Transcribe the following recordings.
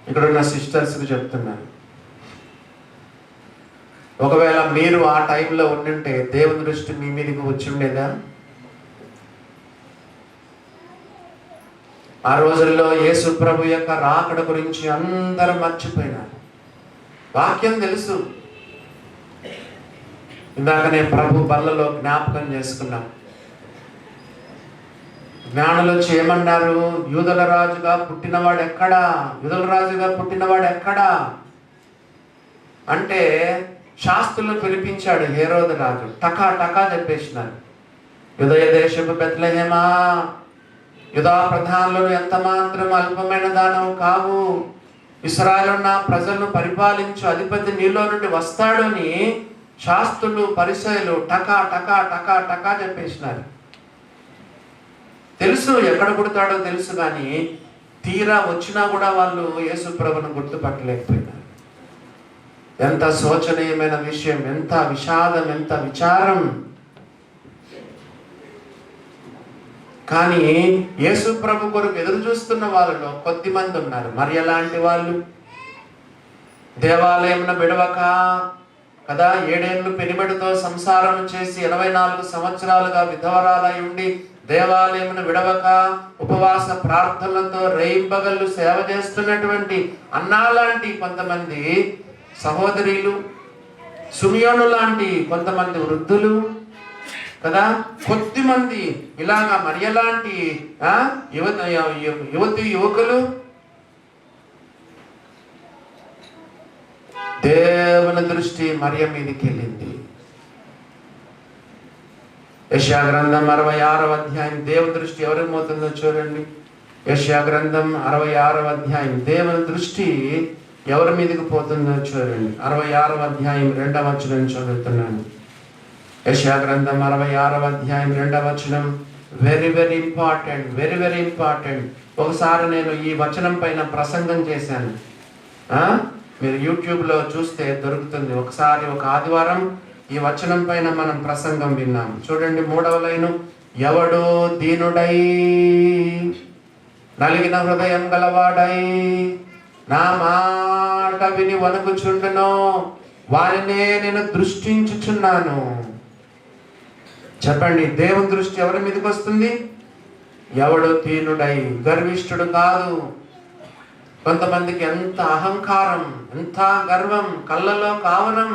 ఇక్కడున్న సిస్టర్స్కి చెప్తున్నాను, ఒకవేళ మీరు ఆ టైంలో ఉండుంటే దేవుని దృష్టి మీ మీదకి వచ్చి ఉండేదా? ఆ రోజుల్లో యేసు ప్రభు యొక్క రాకడ గురించి అందరూ మర్చిపోయినారు. వాక్యం తెలుసు. ఇందాక నేను ప్రభు బల్లలో జ్ఞాపకం చేసుకున్నాం. జ్ఞానులు వచ్చి ఏమన్నారు? యూదుల రాజుగా పుట్టినవాడు ఎక్కడా? యూదుల రాజుగా పుట్టినవాడు ఎక్కడా అంటే శాస్త్రులు పిలిపించాడు హేరోదు రాజు. టకా టకా చెప్పేసినారు. యూదయ దేశపు బెత్లెహేమా, యూదా ప్రధానులను ఎంత మాత్రం అల్పమైన దానవు కావు. ఇశ్రాయేలు నా ప్రజలను పరిపాలించు అధిపతి నీలో నుండి వస్తాడు అని శాస్త్రులు పరిసయ్యులు టకా టకా టకా టకా చెప్పేసినారు. తెలుసు ఎక్కడ పుడతాడో తెలుసు, కానీ తీరా వచ్చినా కూడా వాళ్ళు యేసు ప్రభువును గుర్తుపట్టలేకపోయినారు. ఎంత శోచనీయమైన విషయం, ఎంత విషాదం, ఎంత విచారం. కానీ యేసు ప్రభు కొరకు ఎదురు చూస్తున్న వాళ్ళలో కొద్ది మంది ఉన్నారు. మరి ఎలాంటి వాళ్ళు? దేవాలయంను విడవక కదా 7 ఏళ్ళు పెనిబడితో సంసారం చేసి 84 సంవత్సరాలుగా విధవరాలై ఉండి దేవాలయమును విడవక ఉపవాస ప్రార్థనలతో రేయింబగళ్ళు సేవ చేస్తున్నటువంటి అన్నాలాంటి కొంతమంది సహోదరులు, సుమియోను లాంటి కొంతమంది వృద్ధులు కదా, కొద్దిమంది ఇలాగా మరియలాంటి యువతి యువకులు దేవుని దృష్టి మరియ మీదకి వెళ్ళింది. యెషయా గ్రంథం 66వ అధ్యాయం దేవుని దృష్టి ఎవరికి పోతుందో చూడండి. యెషయా గ్రంథం 66వ అధ్యాయం దేవుని దృష్టి ఎవరి మీదకి పోతుందో చూడండి. 66వ అధ్యాయం 2వ వచనం చదువుతున్నాను. యెషయా గ్రంథం 66వ అధ్యాయం 2వ వచనం very very important, very very important. ఒకసారి నేను ఈ వచనం పైన ప్రసంగం చేశాను. మీరు యూట్యూబ్లో చూస్తే దొరుకుతుంది. ఒకసారి ఒక ఆదివారం ఈ వచనం పైన మనం ప్రసంగం విన్నాం. చూడండి 3వ లైను. ఎవడో దీనుడై నలిగిన హృదయం గలవాడై నా మాట విని వణుకుచుండునో వారినే నేను దృష్టించుచున్నాను. చెప్పండి, దేవుని దృష్టి ఎవరి మీదకి వస్తుంది? ఎవడు దీనుడై, గర్విష్ఠుడు కాదు. కొంతమందికి ఎంత అహంకారం, ఎంత గర్వం, కళ్ళలో కావరం.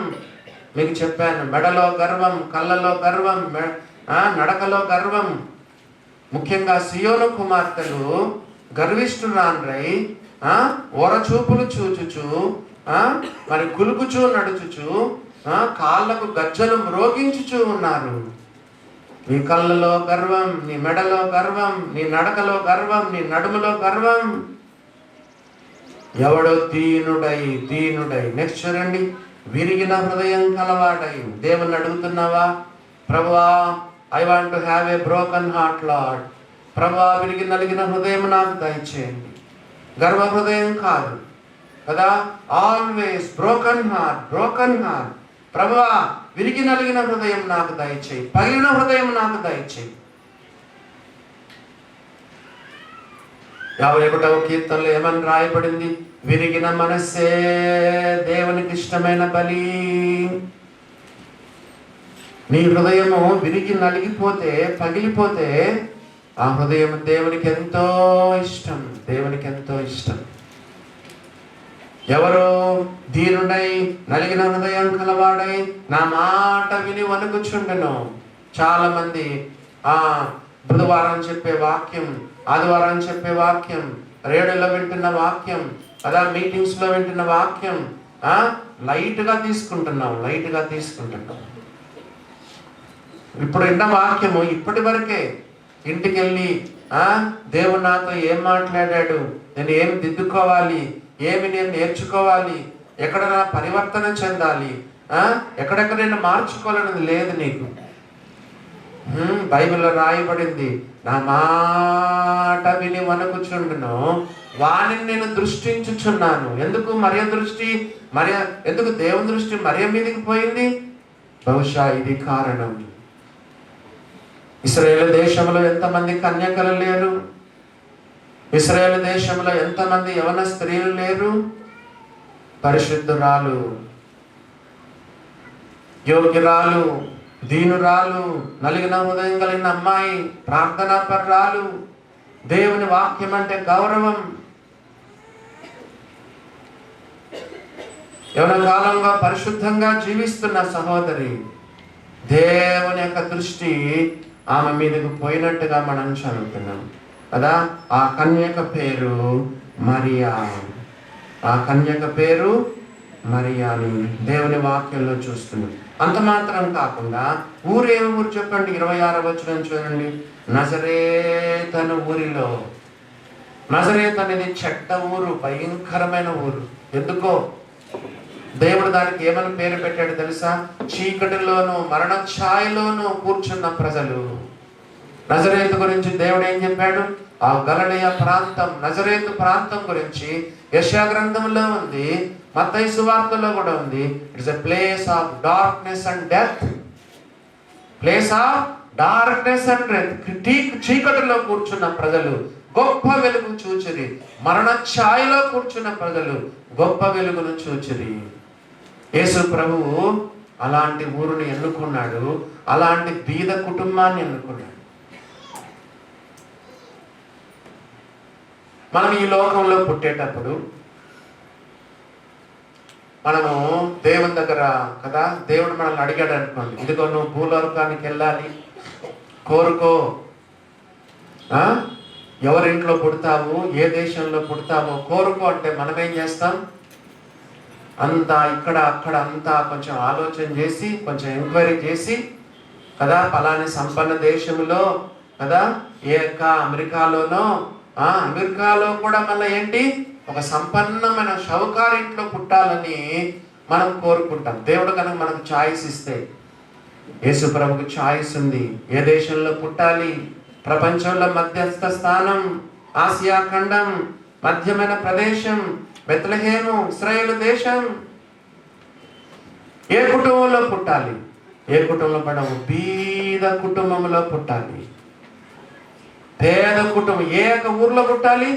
మీకు చెప్పాను, మెడలో గర్వం, కళ్ళలో గర్వం, నడకలో గర్వం. ముఖ్యంగా సియోను కుమార్తెలు గర్విష్ఠురాన్రై ఓరచూపులు చూచుచు మరి కులుకుచూ నడుచుచు కాళ్ళకు గజ్జలు మ్రోగించుచూ ఉన్నారు. నీ కళ్ళలో గర్వం, నీ మెడలో గర్వం, నీ నడకలో గర్వం, నీ నడుములో గర్వం. ఎవడో దీనుడై, దీనుడై. నెక్స్ట్ చూడండి, విరిగిన హృదయం కలవాడై. దేవుని అడుగుతున్నావా? ప్రభువా, I want to have a broken heart lord. ప్రభువా, విరిగి నలిగిన హృదయం నాకు దయచేయండి. గర్వ హృదయం కాదు కదా, always broken heart, broken heart. ప్రభువా, విరిగి నలిగిన హృదయం నాకు దయచేయి, పగిలిన హృదయం నాకు దయచేయి. 51వ కీర్తనలో ఏమని రాయబడింది? విరిగిన మనస్సే దేవునికి ఇష్టమైన బలి. నీ హృదయము విరిగి నలిగిపోతే, పగిలిపోతే ఆ హృదయం దేవునికి ఎంతో ఇష్టం, దేవునికి ఎంతో ఇష్టం. ఎవరో దీనుడై నలిగిన హృదయం కలవాడై నా మాట విని వణుకుచుండును. చాలా మంది బుధవారం చెప్పే వాక్యం, ఆదివారం చెప్పే వాక్యం, రేడియోలో వింటున్న వాక్యం, అలా మీటింగ్స్లో వింటున్న వాక్యం లైట్గా తీసుకుంటున్నాం, లైట్గా తీసుకుంటున్నాం. ఇప్పుడు విన్న వాక్యము ఇప్పటి వరకే. ఇంటికి వెళ్ళి దేవుడు నాతో ఏం మాట్లాడాడు, నేను ఏం దిద్దుకోవాలి, ఏమి నేను నేర్చుకోవాలి, ఎక్కడ నా పరివర్తన చెందాలి, ఎక్కడెక్కడ నేను మార్చుకోవాలన్నది లేదు నీకు. బైబిల్లో రాయబడింది, నా మాట విని వణుకుచుండును వానిని నేను దృష్టించుచున్నాను. ఎందుకు మరియ దృష్టి, ఎందుకు దేవుని దృష్టి మరియ మీదకి పోయింది? బహుశా ఇది కారణం. ఇశ్రాయేలు దేశంలో ఎంతమంది కన్యకలు లేరు? ఇశ్రాయేలు దేశంలో ఎంతమంది యవన స్త్రీలు లేరు? పరిశుద్ధురాలు, యోగ్యురాలు, దీనురాలు, నలిగిన హృదయం కలిగిన అమ్మాయి, ప్రార్థనా పరురాలు, దేవుని వాక్యం అంటే గౌరవం. యవన కాలంగా పరిశుద్ధంగా జీవిస్తున్న సహోదరి, దేవుని యొక్క దృష్టి ఆమె మీదకు పోయినట్టుగా మనం చదువుతున్నాం కదా. ఆ కన్యక పేరు మరియా. ఆ కన్యక పేరు మరియా అని దేవుని వాక్యంలో చూస్తున్నాం. అంత మాత్రం కాకుండా ఊరేం ఊరు చెప్పండి? 26వ వచనం చూడండి. నజరేతు అను ఊరిలో. నజరేతు అనేది చెడ్డ ఊరు, భయంకరమైన ఊరు. ఎందుకో దేవుడు దానికి ఏమని పేరు పెట్టాడు తెలుసా? చీకటిలోను మరణ ఛాయలోను కూర్చున్న ప్రజలు. నజరేతు గురించి దేవుడు ఏం చెప్పాడు? ఆ గలిలయ ప్రాంతం, నజరేతు ప్రాంతం గురించి యెషయా గ్రంథంలో ఉంది, మత్తయి సువార్తలో కూడా ఉంది. It's a place of darkness and death. Place of darkness and death. చీకటిలో కూర్చున్న ప్రజలు గొప్ప వెలుగు చూచిరి. మరణ ఛాయలో కూర్చున్న ప్రజలు గొప్ప వెలుగును చూచిరి. యేసు ప్రభువు అలాంటి ఊరుని ఎన్నుకున్నాడు, అలాంటి బీద కుటుంబాన్ని ఎన్నుకున్నాడు. మనం ఈ లోకంలో పుట్టేటప్పుడు మనము దేవుని దగ్గర కదా, దేవుడు మనల్ని అడిగాడు అనుకోండి, ఇదిగో నువ్వు భూలోకానికి వెళ్ళాలి, కోరుకో. ఎవరింట్లో పుడతావు, ఏ దేశంలో పుడతావో కోరుకో అంటే మనం ఏం చేస్తాం? అంతా ఇక్కడ అక్కడ అంతా కొంచెం ఆలోచన చేసి, కొంచెం ఎంక్వైరీ చేసి కదా, పలాని సంపన్న దేశంలో కదా, అమెరికాలోనో, అమెరికాలో కూడా మళ్ళీ ఏంటి, ఒక సంపన్నమైన షౌకారింట్లో పుట్టాలని మనం కోరుకుంటాం. దేవుడు కనుక మనకు ఛాయిస్ ఇస్తే, యేసు ప్రభుకు ఛాయిస్ ఉంది. ఏ దేశంలో పుట్టాలి? ప్రపంచంలో మధ్యస్థ స్థానం, ఆసియా ఖండం, మధ్యమైన ప్రదేశం బెత్లెహేము, ఇశ్రాయేలు దేశం. ఏ కుటుంబంలో పుట్టాలి? ఏ కుటుంబంలో పడవు? బీద కుటుంబంలో పుట్టాలి. పేద కుటుంబం. ఏ ఊర్లో పుట్టాలి?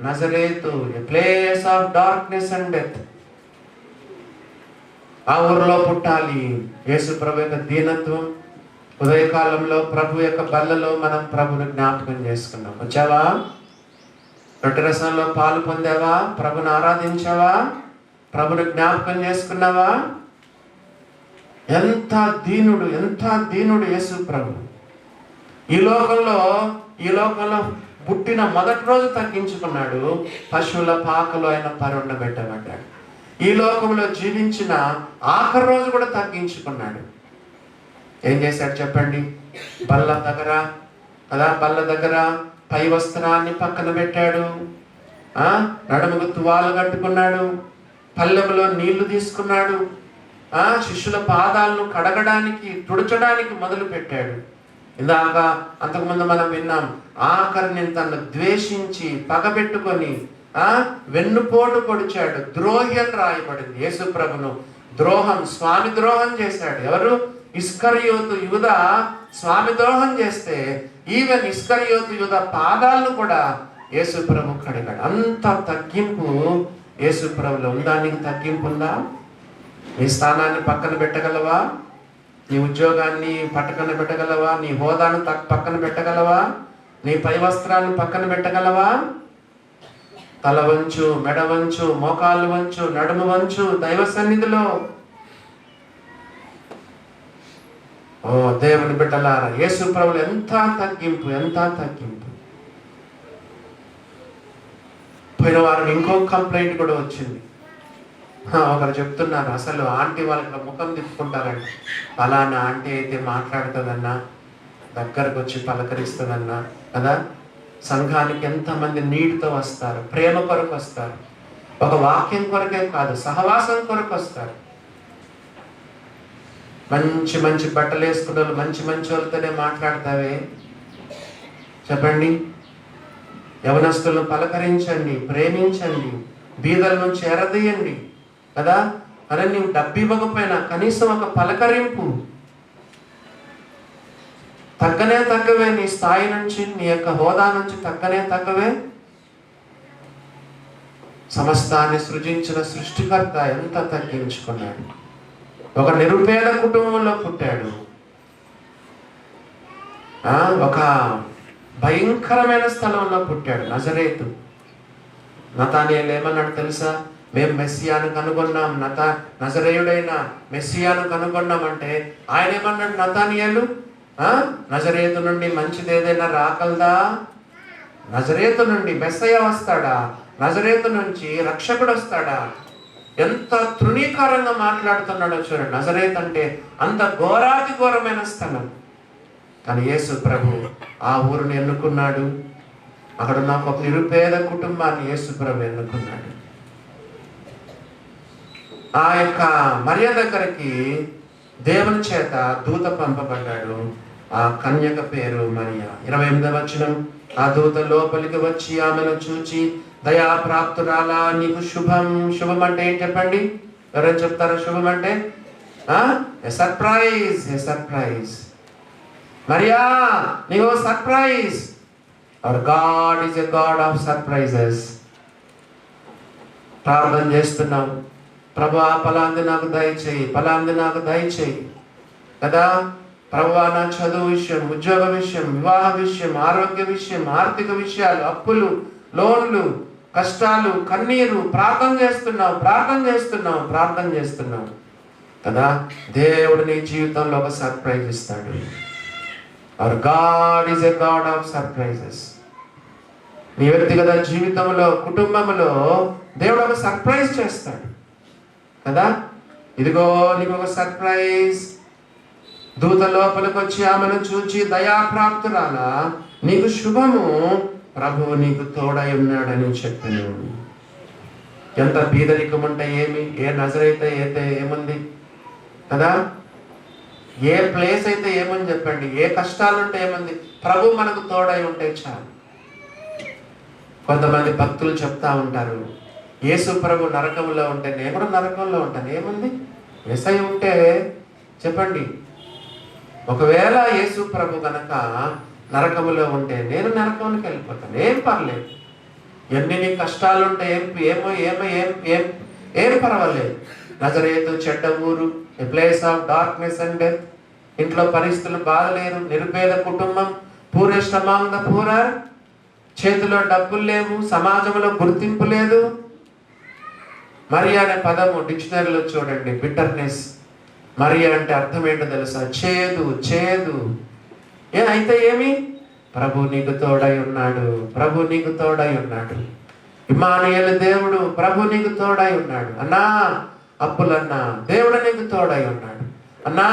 Nazareth, a place of darkness and death. ఆ ఊరిలో పుట్టాలి. యేసు ప్రభు యొక్క దీనత్వం. ఉదయకాలంలో ప్రభు యొక్క బల్లలో మనం ప్రభుని జ్ఞాపకం చేసుకున్నాం. వచ్చావా? రొట్టె రసంలో పాలు పొందావా? ప్రభుని ఆరాధించావా? ప్రభుని జ్ఞాపకం చేసుకున్నావా? ఎంత దీనుడు, ఎంత దీనుడు యేసు ప్రభు. ఈ లోకంలో పుట్టిన మొదటి రోజు తగ్గించుకున్నాడు. పశువుల పాకలో ఆయన పరుండబెట్టబడ్డాడు. ఈ లోకంలో జీవించిన ఆఖరి రోజు కూడా తగ్గించుకున్నాడు. ఏం చేశాడు చెప్పండి? బల్ల దగ్గర పై వస్త్రాన్ని పక్కన పెట్టాడు. నడుముకు తువాలు కట్టుకున్నాడు. పల్లెములో నీళ్లు తీసుకున్నాడు. శిష్యుల పాదాలను కడగడానికి, తుడచడానికి మొదలు పెట్టాడు. ఇందాక అంతకుముందు మనం విన్నాం, ఆఖరిని తను ద్వేషించి పగబెట్టుకొని వెన్నుపోటు పొడిచాడు. ద్రోహి అని రాయబడింది. యేసు ప్రభును స్వామి ద్రోహం చేశాడు. ఎవరు? ఇస్కరియోతు యూద స్వామి ద్రోహం చేస్తే ఈవెన్ ఇస్కరియోతు యూద పాదాలను కూడా యేసు ప్రభు కడిగాడు. అంత తగ్గింపు యేసు ప్రభులో ఉందా? నీకు తగ్గింపు ఉందా? నీ స్థానాన్ని పక్కన పెట్టగలవా? నీ ఉద్యోగాన్ని పక్కన పెట్టగలవా? నీ హోదాను పక్కన పెట్టగలవా? నీ పై వస్త్రాన్ని పక్కన పెట్టగలవా? తల వంచు, మెడ వంచు, మోకాళ్ళు వంచు, నడుము వంచు దైవ సన్నిధిలో. ఓ దేవుని బిడ్డలారా, యేసు ప్రభువులు ఎంత తగ్గింపు, ఎంత తగ్గింపు. పోయిన వారం ఇంకో కంప్లైంట్ కూడా వచ్చింది. ఒకరు చెప్తున్నారు, అసలు ఆంటీ వాళ్ళకి ముఖం తిప్పుకుంటారండి. అలానా ఆంటీ అయితే మాట్లాడుతుందన్నా, దగ్గరకు వచ్చి పలకరిస్తుందన్నా కదా. సంఘానికి ఎంతమంది నీటితో వస్తారు, ప్రేమ కొరకు వస్తారు, ఒక వాక్యం కొరకే కాదు, సహవాసం కొరకు వస్తారు. మంచి మంచి బట్టలు వేసుకున్న వాళ్ళు మంచి వాళ్ళతోనే మాట్లాడతావే చెప్పండి. యవనస్తులను పలకరించండి, ప్రేమించండి, బీదల నుంచి ఎరదీయండి కదా. అరే నీవు డబ్బు ఇవ్వకపోయినా కనీసం ఒక పలకరింపు. తగ్గవే నీ స్థాయి నుంచి, నీ యొక్క హోదా నుంచి తగ్గవే. సమస్తాన్ని సృజించిన సృష్టికర్త ఎంత తగ్గించుకున్నాడు. ఒక నిరుపేద కుటుంబంలో పుట్టాడు. ఒక భయంకరమైన స్థలంలో పుట్టాడు, నజరేతు. నతానియేలు ఏమన్నాడు తెలుసా? మేము మెస్సియాను కనుగొన్నాం, నజరేయుడైన మెస్సియాను కనుగొన్నామంటే ఆయన ఏమన్నాడు? నతానియేలు, నజరేతు నుండి మంచిది ఏదైనా రాగలదా? నజరేతు నుండి మెస్సయ్య వస్తాడా? నజరేతు నుంచి రక్షకుడు వస్తాడా? ఎంత తృణీకారంగా మాట్లాడుతున్నాడో చూడండి. నజరేత్ అంటే అంత ఘోరాతి ఘోరమైన స్థలం. కానీ యేసు ప్రభు ఆ ఊరిని ఎన్నుకున్నాడు. అక్కడ ఉన్న ఒక నిరుపేద కుటుంబాన్ని యేసు ప్రభు ఎన్నుకున్నాడు. ఆ యొక్క మరియ దగ్గరికి దేవుని చేత దూత పంపబడ్డాడు. ఆ కన్యక పేరు మరియ. 28వ వచనం, ఆ దూత లోపలికి వచ్చి ఆమెను చూచి, దయాప్రాప్తురాలా, నీకు శుభం. శుభం అంటే ఏంటి చెప్పండి? ఎవరైనా చెప్తారా శుభం అంటే? సర్ప్రైజ్. సర్ప్రైజ్. మరియా, నీకు surprise. Hour God is a God of surprises. ప్రార్థన చేస్తున్నావు, ప్రభువా ఫలాంది నాకు దయచేయి, ఫలాంది నాకు దయచేయి కదా. ప్రభువా నా చదువు విషయం, ఉద్యోగ విషయం, వివాహ విషయం, ఆరోగ్య విషయం, ఆర్థిక విషయాలు, అప్పులు, లోన్లు, కష్టాలు, కన్నీరు, ప్రార్థన చేస్తున్నావు కదా. దేవుడు నీ జీవితంలో ఒక సర్ప్రైజ్ ఇస్తాడు. Hour God is a God of surprises. నీ వ్యక్తిగత జీవితంలో, కుటుంబంలో దేవుడు ఒక సర్ప్రైజ్ చేస్తాడు కదా. ఇదిగో నీకు ఒక సర్ప్రైజ్. దూత లోపలికి వచ్చి ఆమెను చూచి, దయాప్రాప్తురాలా, నీకు శుభము, ప్రభువు నీకు తోడై ఉన్నాడని చెప్పాను. ఎంత బీదరికం ఉంటే ఏమి, ఏ నజరైతే అయితే ఏముంది కదా, ఏ ప్లేస్ అయితే ఏమని చెప్పండి, ఏ కష్టాలు ఉంటే ఏముంది, ప్రభు మనకు తోడై ఉంటే చాలు. కొంతమంది భక్తులు చెప్తా ఉంటారు, యేసు ప్రభు నరకంలో ఉంటే నేను కూడా నరకంలో ఉంటాను. ఏముంది, యేసయ్య ఉంటే చెప్పండి. ఒకవేళ యేసు ప్రభు కనుక నరకములో ఉంటే నేను నరకానికి వెళ్ళిపోతాను, ఏం పర్లేదు. ఎన్ని నీ కష్టాలు ఉంటే ఏం పర్వాలేదు. నజరేతు చెడ్డ ఊరు, a place of darkness and death. ఇంట్లో పరిస్థితులు బాగలేరు, నిరుపేద కుటుంబం, పూరెస్ట్ అమాంగ్ ద పూరర్. చేతిలో డబ్బులు లేవు, సమాజంలో గుర్తింపు లేదు. మరియా అనే పదము డిక్షనరీలో చూడండి, బిటర్నెస్. మరియా అంటే అర్థం ఏంటో తెలుసా? చేదు. అయితే ఏమి? ప్రభు నీకు తోడై ఉన్నాడు, ప్రభు నీకు తోడై ఉన్నాడు. ఇమ్మానుయేలు దేవుడు, ప్రభు నీకు తోడై ఉన్నాడు. అన్నా అప్పులన్నా, దేవుడు నీకు తోడై ఉన్నాడు. అన్నా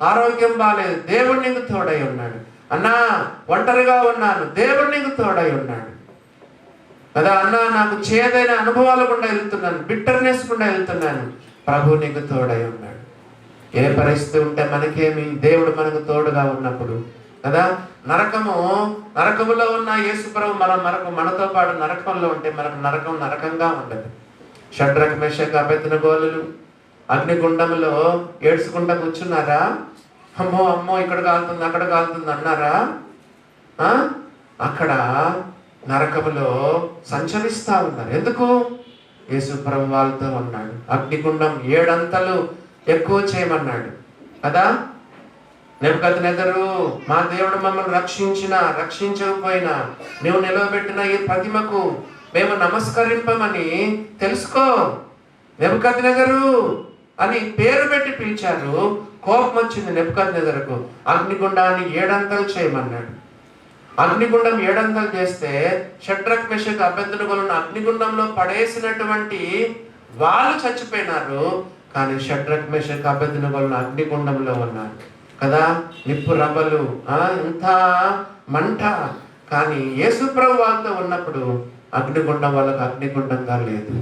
ఆరోగ్యం బాలేదు, దేవుడు నీకు తోడై ఉన్నాడు. అన్నా ఒంటరిగా ఉన్నాను, దేవుడు నీకు తోడై ఉన్నాడు కదా. అన్నా నాకు చేదైన అనుభవాలు గుండా వెళ్తున్నాను, బిట్టర్నెస్ గుండా వెళ్తున్నాను, ప్రభు నీకు తోడై ఉన్నాడు. ఏ పరిస్థితి ఉంటే మనకేమి, దేవుడు మనకు తోడుగా ఉన్నప్పుడు కదా. నరకములో ఉన్న యేసు ప్రభు మనతో పాటు నరకంలో ఉంటే మనకు నరకంగా ఉండదు. షడ్రక్ మెషక్ అబేద్నెగోలు అగ్నిగుండంలో ఏడ్చుకుంటా కూర్చున్నారా? అమ్మో ఇక్కడ కాలుతుంది, అక్కడ కాలుతుంది అన్నారా? అక్కడ నరకములో సంచరిస్తా ఉన్నారు. ఎందుకు? యేసు ప్రభు వాళ్ళతో ఉన్నాడు. అగ్నిగుండం 7 అంతలు ఎక్కువ చేయమన్నాడు కదా. నెబుకద్నెజరు, మా దేవుడు మమ్మల్ని రక్షించకపోయినా నువ్వు నిలవబెట్టిన ఈ ప్రతిమకు మేము నమస్కరింపమని తెలుసుకో. నెబుకద్నెజరు అని పేరు పెట్టి పిలిచారు. కోపం వచ్చింది నెబుకద్నెజరుకు. అగ్నిగుండాన్ని 7 అంతలు చేయమన్నాడు. అగ్నిగుండం 7 అంతలు చేస్తే షడ్రక్ మెషక్ అబేద్నెగోలను అగ్నిగుండంలో పడేసినటువంటి వాళ్ళు చచ్చిపోయినారు. కానీ షడ్రక్ మెషక్ అబేద్నెగోలను అగ్నిగుండంలో ఉన్నారు కదా. నిప్పు రవ్వలు, ఇంత మంట. కానీ యేసు ప్రభు వాళ్ళతో ఉన్నప్పుడు అగ్నిగుండం వాళ్ళకు అగ్నిగుండంగా లేదు.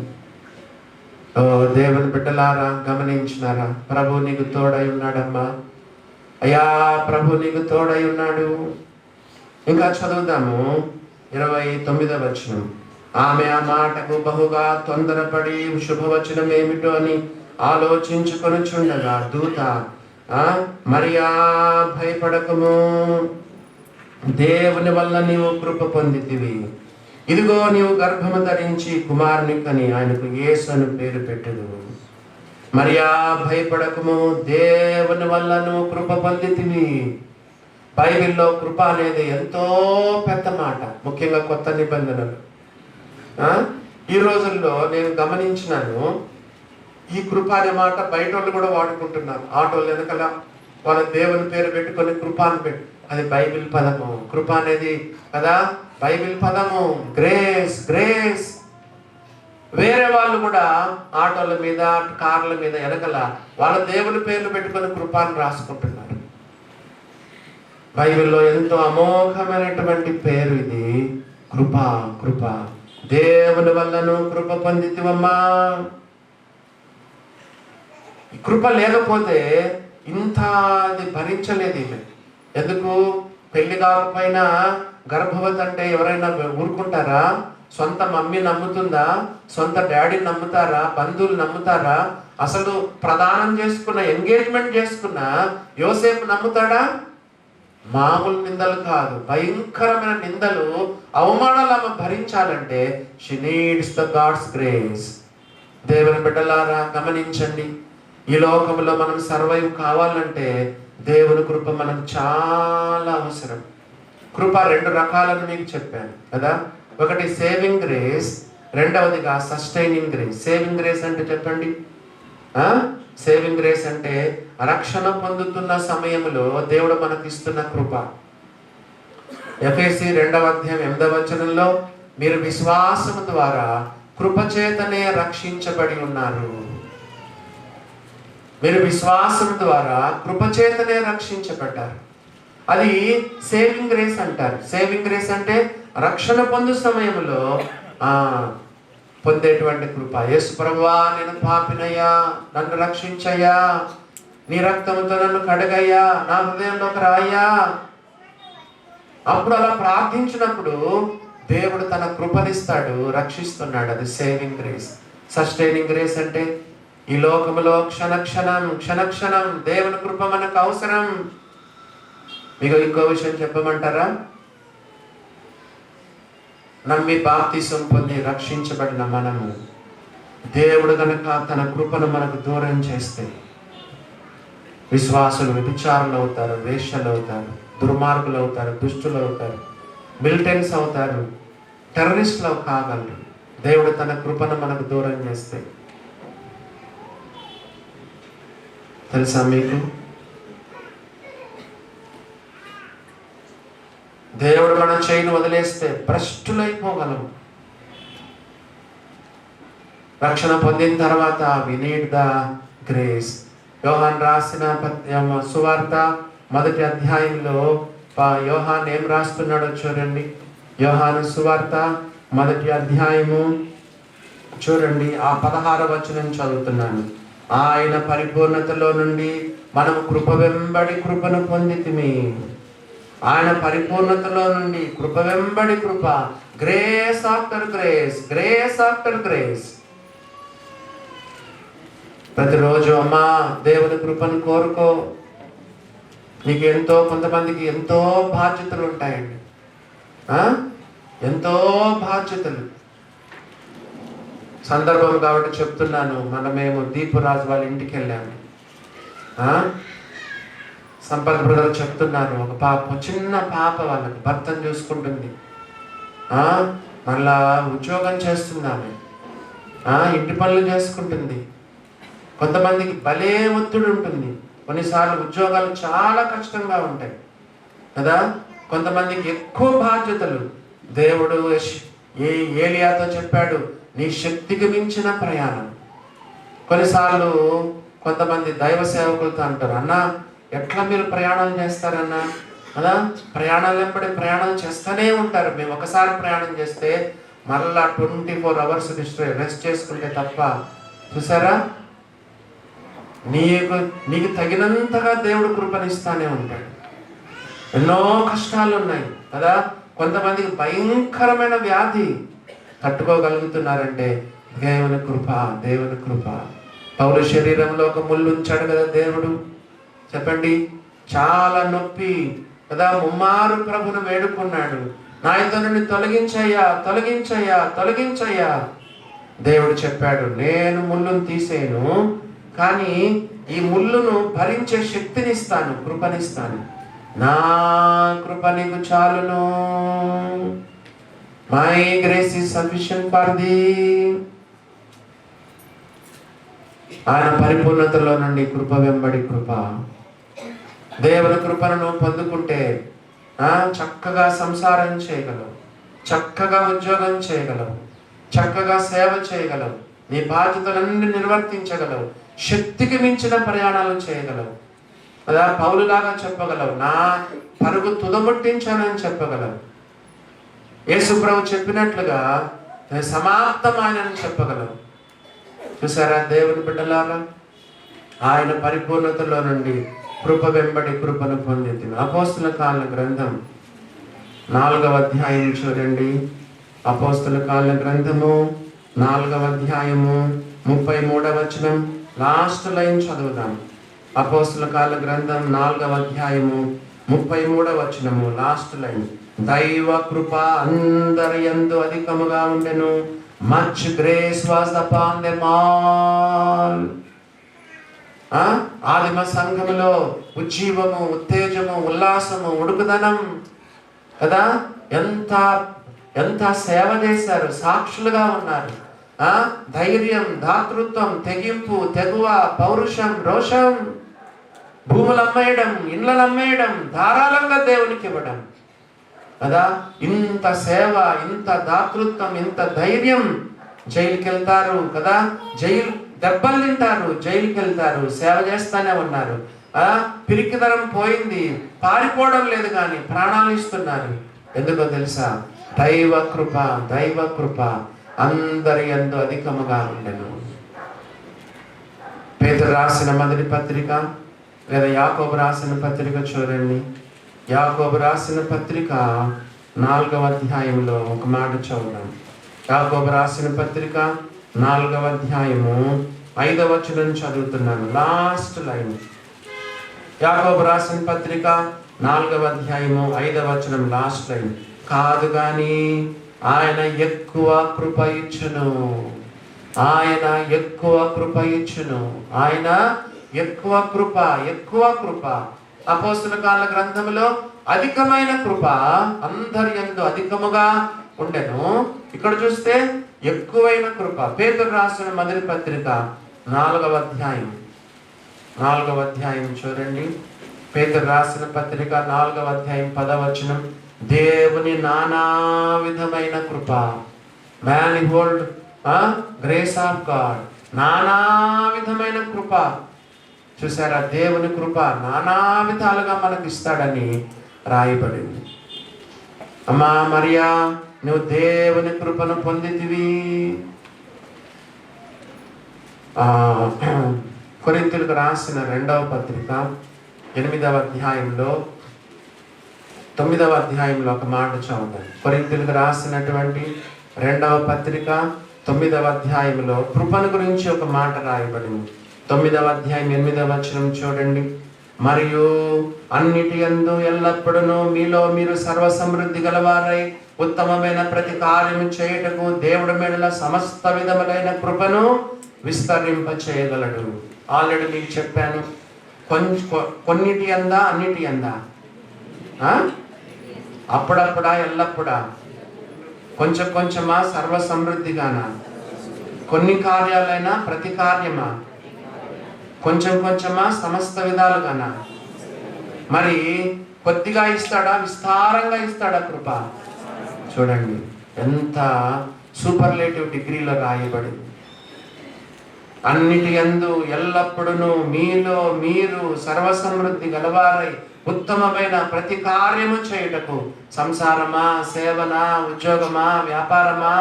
ఓ దేవుని బిడ్డలారా, గమనించినారా? ప్రభు నీకు తోడై ఉన్నాడమ్మా. అయ్యా ప్రభు నీకు తోడై ఉన్నాడు. ఇంకా చదువుదాము 29వ వచనం. ఆమె ఆ మాటకు బహుగా తొందరపడి శుభవచనం ఏమిటో అని ఆలోచించుకొనుచుండగా దూత, మరియా భయపడకము, దేవుని వల్ల నీవు కృప పొందితివి. ఇదిగో నీవు గర్భము ధరించి కుమారుని కని ఆయనకు యేసు అని పేరు పెట్టెదవు. మరియా భయపడకము, దేవుని వల్ల నువ్వు కృప పొందితివి. బైబిల్లో కృప అనేది ఎంతో పెద్ద మాట, ముఖ్యంగా కొత్త నిబంధనలు. ఈ రోజుల్లో నేను గమనించినాను, ఈ కృప అనే మాట బయట వాళ్ళు కూడా వాడుకుంటున్నారు. ఆటోలు వెనకాల వాళ్ళ దేవుని పేరు పెట్టుకొని కృప అని పెట్టు, అది బైబిల్ పదము. కృప అనేది కదా బైబిల్ పదము. Grace grace. వేరే వాళ్ళు కూడా ఆటోల మీద కార్ల మీద వెనకల వాళ్ళ దేవుని పేర్లు పెట్టుకొని కృపాన్ని రాసుకుంటున్నారు. బైబిల్లో ఎంతో అమోఘమైనటువంటి పేరు ఇది, కృప. కృప, దేవుని వల్లను కృప పొందితివమ్మా. కృప లేకపోతే ఇంత అది భరించలేదు ఈమె. ఎందుకు? పెళ్లి కాకపోయినా గర్భవతి అంటే ఎవరైనా ఊరుకుంటారా? సొంత మమ్మీ నమ్ముతుందా? సొంత డాడీ నమ్ముతారా? బంధువులు నమ్ముతారా? అసలు ప్రదానం చేసుకున్న, ఎంగేజ్మెంట్ చేసుకున్న యోసేపు నమ్ముతాడా? మామూలు నిందలు కాదు, భయంకరమైన నిందలు, అవమానాలు ఆమె భరించాలంటే she needs the God's grace. దేవుని బిడ్డలారా గమనించండి, ఈ లోకంలో మనం సర్వైవ్ కావాలంటే దేవుని కృప మనకు చాలా అవసరం. కృప రెండు రకాలను మీకు చెప్పాను కదా. ఒకటి సేవింగ్ గ్రేస్, రెండవదిగా సస్టైనింగ్ గ్రేస్. సేవింగ్ గ్రేస్ అంటే చెప్పండి. సేవింగ్ గ్రేస్ అంటే రక్షణ పొందుతున్న సమయంలో దేవుడు మనకు ఇస్తున్న కృప. ఎఫెసీ 2:8 మీరు విశ్వాసము ద్వారా కృపచేతనే రక్షించబడి ఉన్నారు. మీరు విశ్వాసం ద్వారా కృపచేతనే రక్షించబడ్డారు. అది సేవింగ్ గ్రేస్ అంటారు. సేవింగ్ గ్రేస్ అంటే రక్షణ పొందు సమయంలో పొందేటువంటి కృప. యేసు ప్రభువా, నేను పాపినయ్యా, నన్ను రక్షించయ్యా, నీ రక్తంతో నన్ను కడగయ్యా, నా హృదయంలోకి రాయ్యా. అప్పుడు అలా ప్రార్థించినప్పుడు దేవుడు తన కృపనిస్తాడు, రక్షిస్తున్నాడు. అది సేవింగ్ గ్రేస్. సస్టైనింగ్ గ్రేస్ అంటే ఈ లోకంలో క్షణక్షణం దేవుని కృప మనకు అవసరం. మీకు ఇంకో విషయం చెప్పమంటారా? నమ్మి బాప్తిసం పొంది రక్షించబడిన మనము, దేవుడు కనుక తన కృపను మనకు దూరం చేస్తే విశ్వాసులు వ్యభిచారులు అవుతారు, వేశ్యలు అవుతారు, దుర్మార్గులు అవుతారు, దుష్టులు అవుతారు, మిలిటెంట్స్ అవుతారు, టెర్రరిస్టులు కాగలరు. దేవుడు తన కృపను మనకు దూరం చేస్తే. తెలుసా మీకు? దేవుడు మన చేయిని వదిలేస్తే భ్రష్టులైపోగలం. రక్షణ పొందిన తర్వాత వి నీడ్ ద గ్రేస్. యోహాన్ రాసిన సువార్త 1వ అధ్యాయంలో యోహాన్ ఏం రాస్తున్నాడో చూడండి. యోహాను సువార్త 1వ అధ్యాయము చూడండి, ఆ 16వ వచనం చదువుతున్నాను. ఆయన పరిపూర్ణతలో నుండి మనం కృప వెంబడి కృపను పొందితిమి. ఆయన పరిపూర్ణతలో నుండి కృప వెంబడి కృప, grace after grace, grace after grace. ప్రతిరోజు అమ్మా దేవుని కృపను కోరుకో. నీకు కొంతమందికి ఎంతో బాధ్యతలు ఉంటాయండి, ఎంతో బాధ్యతలు. సందర్భం కాబట్టి చెప్తున్నాను. మేము దీపురాజు వాళ్ళ ఇంటికి వెళ్ళాము. సంపత్ బ్రదర్ చెప్తున్నారు, ఒక పాప, చిన్న పాప, వాళ్ళకి భర్తను చూసుకుంటుంది, మళ్ళా ఉద్యోగం చేస్తున్నాము, ఇంటి పనులు చేసుకుంటుంది. కొంతమందికి భలే ఒత్తిడి ఉంటుంది. కొన్నిసార్లు ఉద్యోగాలు చాలా కష్టంగా ఉంటాయి కదా. కొంతమందికి ఎక్కువ బాధ్యతలు. దేవుడు ఏలియాతో చెప్పాడు, నీ శక్తికి మించిన ప్రయాణం. కొన్నిసార్లు కొంతమంది దైవ సేవకులతో అంటారు, అన్నా ఎట్లా మీరు ప్రయాణాలు చేస్తారన్నా? అలా ప్రయాణాలు వెంబడి ప్రయాణాలు చేస్తూనే ఉంటారు. మేము ఒకసారి ప్రయాణం చేస్తే మళ్ళా 24 hours రెస్ట్ చేసుకుంటే తప్ప. చూసారా, నీకు తగినంతగా దేవుడు కృపనిస్తానే ఉంటాడు. ఎన్నో కష్టాలు ఉన్నాయి కదా. కొంతమందికి భయంకరమైన వ్యాధి, తట్టుకోగలుగుతున్నారంటే దేవుని కృప, దేవుని కృప. పౌలు శరీరంలో ఒక ముళ్ళు ఉంచాడు కదా దేవుడు. చెప్పండి, చాలా నొప్పి కదా. ముమ్మారు ప్రభును వేడుకున్నాడు, నా యుద్ధ నుండి తొలగించయ్యా, తొలగించయ్యా, తొలగించయ్యా. దేవుడు చెప్పాడు, నేను ముళ్ళును తీసేను, కానీ ఈ ముళ్ళును భరించే శక్తిని ఇస్తాను, కృపనిస్తాను. నా కృప నీకు చాలును. My grace is sufficient for the. ఆయన పరిపూర్ణతలో నుండి కృప వెంబడి కృప. దేవుని కృపను నువ్వు పొందుకుంటే చక్కగా సంసారం చేయగలవు, చక్కగా ఉద్యోగం చేయగలవు, చక్కగా సేవ చేయగలవు, నీ బాధ్యతలన్నీ నిర్వర్తించగలవు, శక్తికి మించిన ప్రయాణాలు చేయగలవు. అదా పౌలులాగా చెప్పగలవు, నా పరుగు తుదముట్టించానని చెప్పగలవు. యేసుప్రభు చెప్పినట్లుగా సమాప్తమాయనని చెప్పగలవు. చూసారా దేవుని బిడ్డలారా, ఆయన పరిపూర్ణతలో నుండి కృప వెంబడి కృపను పొంది. అపోస్తుల కాల గ్రంథం 4వ అధ్యాయం చూడండి. అపోస్తుల కాల గ్రంథము 4వ అధ్యాయము 33వ వచనం, లాస్ట్ లైన్ చదువుదాం. అపోస్తుల కాల గ్రంథం 4వ అధ్యాయము 33వ వచనము, లాస్ట్ లైన్. దైవ కృప అందరి యందు అధికముగా ఉండెను. Much grace was upon them all. ఆదిమ సంఘములో ఉజ్జీవము, ఉత్తేజము, ఉల్లాసము, ఉడుకుదనం కదా. ఎంత ఎంత సేవ చేశారు, సాక్షులుగా ఉన్నారు. ధైర్యం, దాతృత్వం, తెగింపు, తెగువ, పౌరుషం, రోషం, భూములు అమ్మేయడం, ఇండ్లను అమ్మేయడం, ధారాళంగా దేవునికి ఇవ్వడం కదా. ఇంత సేవ, ఇంత దాతృత్వం, ఇంత ధైర్యం. జైలుకి వెళ్తారు కదా, జైలు దెబ్బలు తింటారు, జైలుకి వెళ్తారు, సేవ చేస్తానే ఉన్నారు. పిరికిదనం పోయింది, పారిపోవడం లేదు, కానీ ప్రాణాలు ఇస్తున్నారు. ఎందుకో తెలుసా? దైవ కృప, దైవ కృప అందరి యందు అధికముగా ఉండెను. పేతురు రాసిన మొదటి పత్రిక లేదా యాకోబు రాసిన పత్రిక చూడండి. యాకోబు రాసిన పత్రిక 4వ అధ్యాయంలో ఒక మాట చదువుదాం. యాకోబు రాసిన పత్రిక 4వ అధ్యాయము 5వ వచనం చదువుతున్నాను, లాస్ట్ లైన్. యాకోబు రాసిన పత్రిక 4వ అధ్యాయము 5వ వచనం, లాస్ట్ లైన్. కాదు గాని ఆయన ఎక్కువ కృప ఇచ్చును, ఆయన ఎక్కువ కృప ఇచ్చును, ఆయన ఎక్కువ కృప, ఎక్కువ కృప. అపోస్తుల కాల గ్రంథంలో అధికమైన కృప అందరి యందు అధికముగా ఉండెను. ఇక్కడ చూస్తే ఎక్కువైన కృప. పేతురు రాసిన మొదటి పత్రిక 4వ అధ్యాయం, 4వ అధ్యాయం చూడండి. పేతురు రాసిన పత్రిక 4వ అధ్యాయం 10వ వచనం. దేవుని నానా విధమైన కృప, మ్యానిఫోల్డ్ గ్రేస్ ఆఫ్ గాడ్, నానా విధమైన కృప. చూసారా? దేవుని కృప నానా విధాలుగా మనకు ఇస్తాడని రాయబడింది. అమ్మా మరియా, నువ్వు దేవుని కృపను పొందితివి. కొరింథీయులకు రాసిన 2వ పత్రిక 8వ అధ్యాయంలో 9వ అధ్యాయంలో ఒక మాట చదువుతాం. కొరింథీయులకు రాసినటువంటి 2వ పత్రిక 9వ అధ్యాయంలో కృపను గురించి ఒక మాట రాయబడింది. 9వ అధ్యాయం 8వ వచనం చూడండి. మరియు అన్నిటి యందు ఎల్లప్పుడూ మీలో మీరు సర్వ సమృద్ధి గలవారై ఉత్తమమైన ప్రతి కార్యము చేయుటకు దేవుడి మెడల సమస్త విధములైన కృపను విస్తరింప చేయగలడు. ఆల్రెడీ మీకు చెప్పాను. కొన్నిటి అందా, అన్నిటి అందా, అప్పుడప్పుడా, ఎల్లప్పుడా, కొంచెం కొంచెమా, సర్వ సమృద్ధిగానా, కొన్ని కార్యాలైనా ప్రతి కార్యమా, కొంచెం కొంచెమా, సమస్త విధాలుగానా? మరి కొద్దిగా ఇస్తాడా, విస్తారంగా ఇస్తాడా కృప? చూడండి ఎంత సూపర్లేటివ్ డిగ్రీలో రాయబడింది. అన్నిటి యందు ఎల్లప్పుడూ మీలో మీరు సర్వసమృద్ధి గలవారై ఉత్తమమైన ప్రతి కార్యము చేయుటకు, సంసారమా, సేవనా, ఉద్యోగమా, వ్యాపారమా,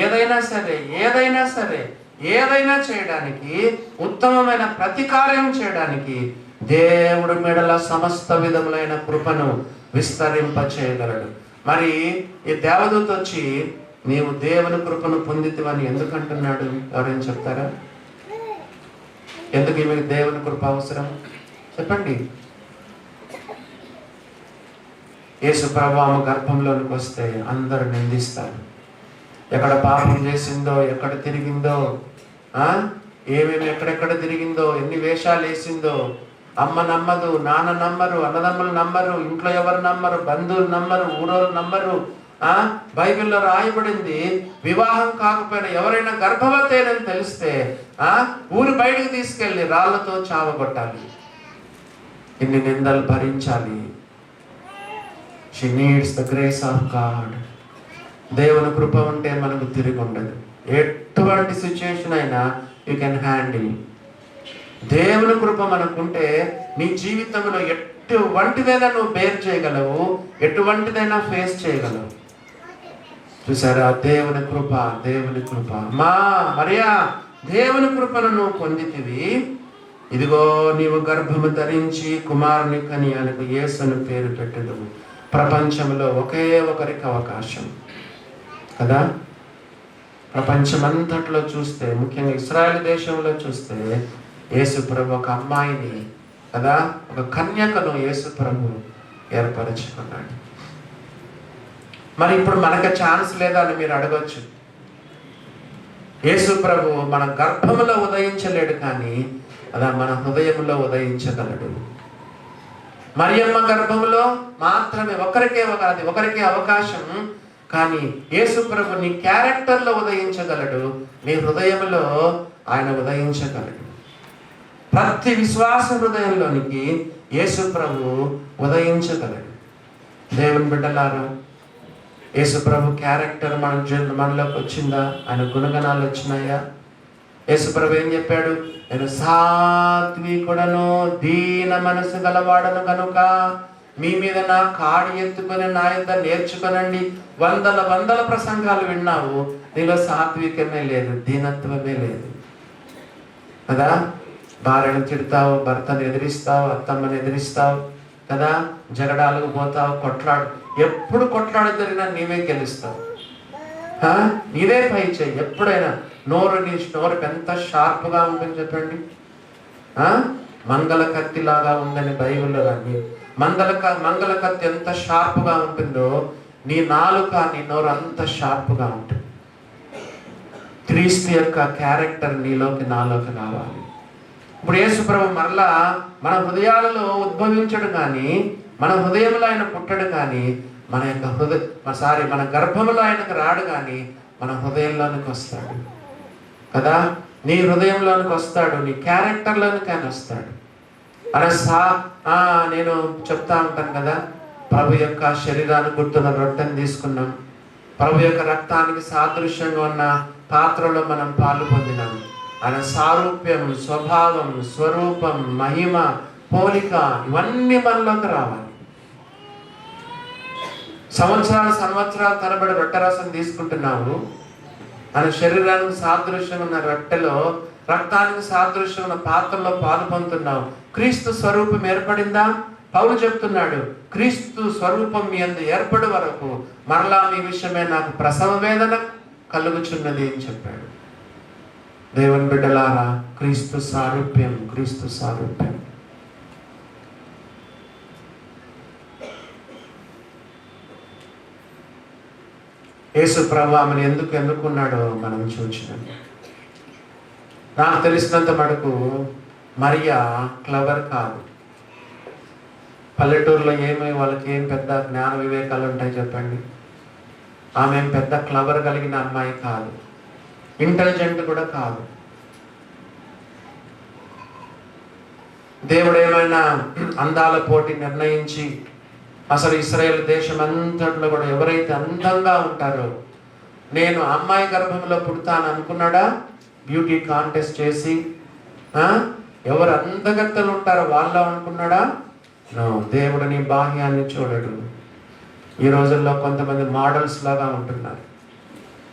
ఏదైనా సరే, ఏదైనా సరే, ఏదైనా చేయడానికి, ఉత్తమమైన ప్రతి కార్యం చేయడానికి దేవుడు మెడల సమస్త విధములైన కృపను విస్తరింప చేయగలడు. మరి ఈ దేవదూత వచ్చి నీవు దేవుని కృపను పొందితివని ఎందుకు అంటున్నాడు? ఎవరైనా చెప్తారా? ఎందుకు మీకు దేవుని కృప అవసరం? చెప్పండి. యేసు ప్రభు ఆమె గర్భంలోనికి వస్తే అందరూ నిందిస్తారు. ఎక్కడ పాపం చేసిందో, ఎక్కడ తిరిగిందో, ఏమేమి ఎక్కడెక్కడ తిరిగిందో, ఎన్ని వేషాలు వేసిందో, అమ్మ నమ్మదు, నాన్న నమ్మరు, అన్నదమ్ములు నమ్మరు, ఇంట్లో ఎవరు నమ్మరు, బంధువులు నమ్మరు, ఊరోళ్ళు నమ్మరు. బైబిల్లో రాయబడింది, వివాహం కాకపోయినా ఎవరైనా గర్భవతేనని తెలిస్తే ఊరు బయటకు తీసుకెళ్ళి రాళ్లతో చావగొట్టాలి. ఇన్ని నిందలు భరించాలి. She needs the grace of God. దేవుని కృప ఉంటే మనకు తిరిగి ఉండదు. ఎటువంటి సిచ్యుయేషన్ అయినా యూ కెన్ హ్యాండిల్. దేవుని కృప మనకుంటే నీ జీవితంలో ఎటువంటిదైనా నువ్వు బేర్ చేయగలవు, ఎటువంటిదైనా ఫేస్ చేయగలవు. చూసారా, దేవుని కృప, దేవుని కృప. మరియా, దేవుని కృపను నువ్వు పొందితివి. ఇదిగో నీవు గర్భము ధరించి కుమారుని కని ఆయనకు యేసుని పేరు పెట్టెదవు. ప్రపంచంలో ఒకే ఒకరికి అవకాశం కదా. ప్రపంచమంతట్లో చూస్తే, ముఖ్యంగా ఇశ్రాయేల్ దేశంలో చూస్తే, యేసు ప్రభు ఒక అమ్మాయిని కదా, ఒక కన్యకను యేసు ప్రభు ఏర్పరచుకున్నాడు. మరి ఇప్పుడు మనకు ఛాన్స్ లేదా అని మీరు అడగొచ్చు. యేసు ప్రభు మన గర్భంలో ఉదయించలేడు, కానీ అలా మన హృదయంలో ఉదయించగలడు. మరియమ్మ గర్భంలో మాత్రమే ఒకరికే అవకాశం. కానీ యేసు ప్రభు నీ క్యారెక్టర్లో ఉదయించగలడు, నీ హృదయంలో ఆయన ఉదయించగలడు. ప్రతి విశ్వాస హృదయంలోనికి యేసు ప్రభు ఉదయించగలడు. దేవుని బిడ్డలారా, యేసు ప్రభు క్యారెక్టర్ మనలోకి వచ్చిందా? ఆయన గుణగణాలు వచ్చినాయా? యేసు ప్రభు ఏం చెప్పాడు? నేను సాత్వికుడను, దీన మనసు గలవాడను కనుక మీ మీద నా కాడి ఎత్తుకొని నా యొద్ద నేర్చుకోనండి. వందల ప్రసంగాలు విన్నావు, నీలో సాత్వికమే లేదు, దీనత్వమే లేదు కదా. భార్యను తిడతావు, భర్తను ఎదిరిస్తావు, అత్తమ్మని ఎదిరిస్తావు కదా, జగడాలకు పోతావు, ఎప్పుడు కొట్లాడ జరిగినా నీవే గెలుస్తావు. నీదే పై చేయి. ఎప్పుడైనా నోరు ఎంత షార్ప్గా ఉంటుంది చెప్పండి. మంగళ కత్తిలాగా ఉందని బైబిల్లో కానీ, మంగళ కత్తి ఎంత షార్ప్గా ఉంటుందో నీ నాలుక, నీ నోరు అంత షార్ప్గా ఉంటుంది. క్రీస్తు యొక్క క్యారెక్టర్ నీలోకి, నాలోకి రావాలి. ఇప్పుడు యేసు ప్రభు మరలా మన హృదయాలలో ఉద్భవించడు, కానీ మన హృదయంలో ఆయన పుట్టడు, కానీ మన గర్భంలో ఆయనకు రాడు, కానీ మన హృదయంలోనికి వస్తాడు కదా. నీ హృదయంలోనికి వస్తాడు, నీ క్యారెక్టర్లోనికి ఆయన వస్తాడు. నేను చెప్తా ఉంటాను కదా, ప్రభు యొక్క శరీరాన్ని గుర్తున్న రొట్టెను తీసుకున్నాం, ప్రభు యొక్క రక్తానికి సాదృశ్యంగా ఉన్న పాత్రలో మనం పాలు పొందినాం. ఆయన సారూప్యం, స్వభావం, స్వరూపం, మహిమ, పోలిక ఇవన్నీ మనలోకి రావాలి. సంవత్సరాల తరబడి రొట్టె రసం తీసుకుంటున్నావు. ఆయన శరీరానికి సాదృశ్యం ఉన్న రొట్టెలో, రక్తానికి సాదృశ్యం ఉన్న పాత్రలో పాలు పొందుతున్నావు. క్రీస్తు స్వరూపం ఏర్పడిందా? పౌలు చెప్తున్నాడు, క్రీస్తు స్వరూపం మీ యందు ఏర్పడి వరకు మరలా మీ విషయమే నాకు ప్రసవ వేదన కలుగుచున్నది అని చెప్పాడు. దేవుని బిడ్డలారా, క్రీస్తు సారూప్యం, క్రీస్తు సారూప్యం. యేసు ప్రభు ఆమెను ఎందుకు ఎన్నుకున్నాడో మనం చూసినాం. నాకు తెలిసినంత మటుకు మరియా క్లవర్ కాదు. పల్లెటూరులో వాళ్ళకి ఏం పెద్ద జ్ఞాన వివేకాలు ఉంటాయి చెప్పండి. ఆమె పెద్ద క్లవర్ కలిగిన అమ్మాయి కాదు, ఇంటెలిజెంట్ కూడా కాదు. దేవుడు ఏమైనా అందాల పోటీ నిర్ణయించి అసలు ఇశ్రాయేల్ దేశం అంతట్లో కూడా ఎవరైతే అందంగా ఉంటారో, నేను అమ్మాయి గర్భంలో పుడతాను అనుకున్నాడా? బ్యూటీ కాంటెస్ట్ చేసి ఎవరు అందగత్తలు ఉంటారో వాళ్ళ అనుకున్నాడా? నో. దేవుడు నీ బాహ్యాన్ని చూడడు. ఈ రోజుల్లో కొంతమంది మోడల్స్ లాగా ఉంటున్నారు.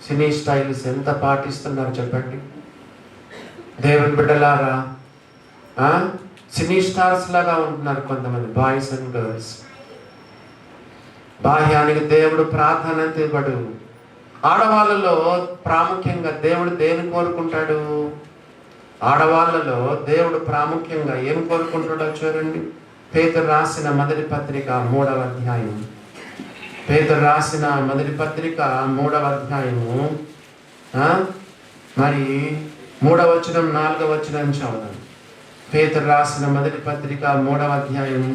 సినీ స్టైల్స్ ఎంత పాటిస్తున్నారు చెప్పండి. దేవుని బిడ్డలారా, సినీ స్టార్స్ లాగా ఉంటున్నారు కొంతమంది బాయ్స్ అండ్ గర్ల్స్. బాహ్యానికి దేవుడు ప్రాధాన్యత ఇవ్వడు. ఆడవాళ్ళలో ప్రాముఖ్యంగా దేవుడు దేని కోరుకుంటాడు? ఆడవాళ్ళలో దేవుడు ప్రాముఖ్యంగా ఏం కోరుకుంటాడో చూడండి. పేతురు రాసిన మొదటి పత్రిక 3వ అధ్యాయం పేతురు రాసిన మొదటి పత్రిక 3వ అధ్యాయము మరి 3వ వచనం 4వ వచనం చదువుదాం. పేతురు రాసిన మొదటి పత్రిక 3వ అధ్యాయం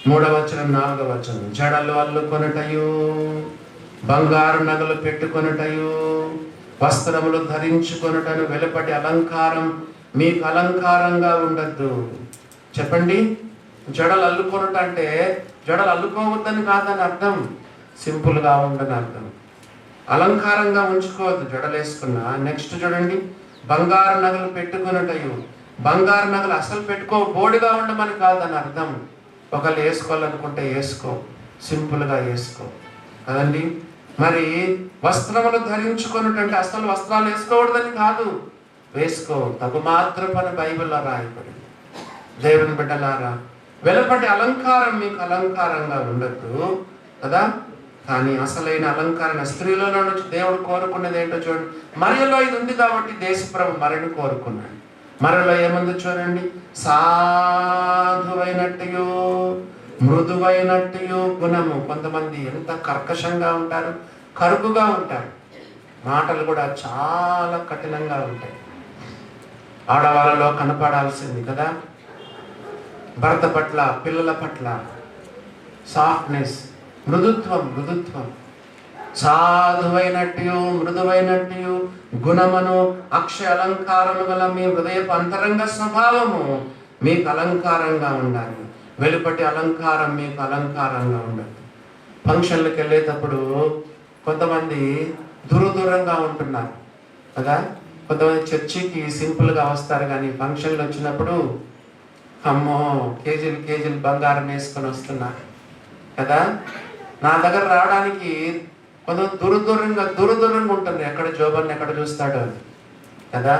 3వ వచనం 4వ వచనం. జడలు అల్లుకొనుటయు, బంగారు నగలు పెట్టుకొనుటయు, వస్త్రములు ధరించుకొనుటను వెలుపటి అలంకారం మీకు అలంకారంగా ఉండద్దు. చెప్పండి. జడలు అల్లుకొనుట అంటే జడలు అల్లుకోవద్దని కాదని అర్థం, సింపుల్గా ఉండని అర్థం. అలంకారంగా ఉంచుకోవద్దు జడలు వేసుకున్నా. నెక్స్ట్ చూడండి, బంగారు నగలు పెట్టుకొనుటయు. బంగారు నగలు అసలు పెట్టుకో, బోడిగా ఉండమని కాదని అర్థం. ఒకళ్ళు వేసుకోవాలనుకుంటే వేసుకో, సింపుల్గా వేసుకో కదండి. మరి వస్త్రములు ధరించుకొనుటంటే అసలు వస్త్రాలు వేసుకోకూడదని కాదు, వేసుకో, తగు మాత్రమని బైబిల్లో రాయబడింది. దేవుని బిడ్డలారా, వెలుపటి అలంకారం మీకు అలంకారంగా ఉండద్దు కదా. కానీ అసలైన అలంకారం స్త్రీలలో నుంచి దేవుడు కోరుకున్నది ఏంటో చూడండి. మరియలో ఇది ఉంది కాబట్టి దేశప్రభు మరిని కోరుకున్నాడు. మరలో ఏముంది చూడండి, సాధువైనట్టు మృదువైనట్టు గుణము. కొంతమంది ఎంత కర్కశంగా ఉంటారు, కరుకుగా ఉంటారు, మాటలు కూడా చాలా కఠినంగా ఉంటాయి. ఆడవాళ్ళలో కనపడాల్సింది కదా, భర్త పట్ల పిల్లల పట్ల సాఫ్ట్నెస్, మృదుత్వం. సాధువైనట్టు మృదువైనట్టు గుణమును అక్షయ అలంకారము గల మీ హృదయపు అంతరంగ స్వభావము మీకు అలంకారంగా ఉండాలి. వెలుపటి అలంకారం మీకు అలంకారంగా ఉండదు. ఫంక్షన్లకు వెళ్ళేటప్పుడు కొంతమంది దూరంగా ఉంటున్నారు కదా. కొంతమంది చర్చికి సింపుల్గా వస్తారు, కానీ ఫంక్షన్లు వచ్చినప్పుడు అమ్మో కేజీలు బంగారం వేసుకొని వస్తున్నారు కదా. నా దగ్గర రావడానికి కొంత దూరంగా ఉంటుంది. ఎక్కడ జోబన్ని ఎక్కడ చూస్తాడో అని కదా.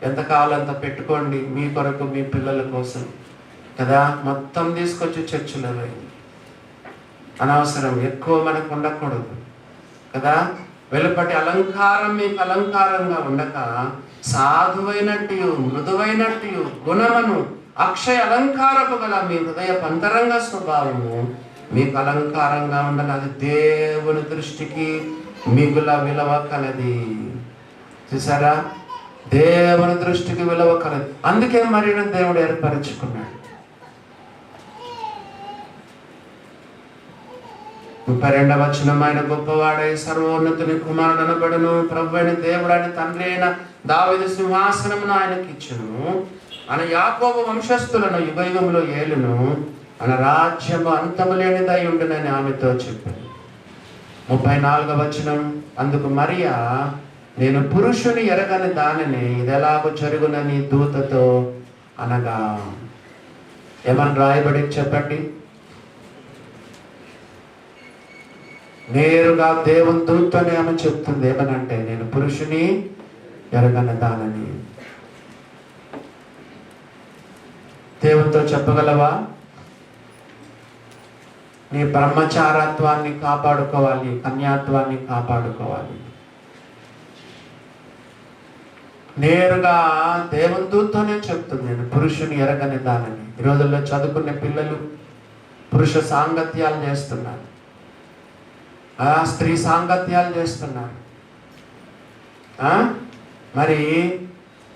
ఎంత కావాలంత పెట్టుకోండి మీ కొరకు, మీ పిల్లల కోసం కదా. మొత్తం తీసుకొచ్చి చర్చిలో అనవసరం, ఎక్కువ మనకు ఉండకూడదు కదా. వెలుపటి అలంకారం మీకు అలంకారంగా ఉండక సాధువైనట్టు మృదువైనట్టు గుణమును అక్షయ అలంకారము గల మీ హృదయ అంతరంగ స్వభావము మీకు అలంకారంగా ఉండాలి. అది దేవుని దృష్టికి మిగుల విలువ కలది. చూసారా, దేవుని దృష్టికి విలువ కలది. అందుకే మరియను దేవుడు ఏర్పరచుకున్నాడు. 32వ వచనం, ఆయన గొప్పవాడై సర్వోన్నతుని కుమారుడు అనబడును, ప్రభువైన దేవుడని తండ్రి అయిన దావీదు సింహాసనమును ఆయనకి ఇచ్చును, ఆయన యాకోబు వంశస్థులను యుగయుగములో ఏలును, ఆయన రాజ్యము అంతము లేనిదై ఉండునని ఆమెతో చెప్పాను. 34వ వచనం, అందుకు మరియా, నేను పురుషుని ఎరగని దానిని ఇది ఎలాగో జరుగునని దూతతో అనగా. ఏమని రాయబడి చెప్పండి. నేరుగా దేవుని దూతని ఆమె చెప్తుంది. ఏమనంటే, నేను పురుషుని ఎరగని దానని. దేవునితో చెప్పగలవా? నీ బ్రహ్మచారత్వాన్ని కాపాడుకోవాలి, కన్యాత్వాన్ని కాపాడుకోవాలి. నేరుగా దేవుని దూతనే చెప్తుంది, నేను పురుషుని ఎరగని దానని. ఈ రోజుల్లో చదువుకునే పిల్లలు పురుష సాంగత్యాలు చేస్తున్నారు, స్త్రీ సాంగత్యాలు చేస్తున్నారు. మరి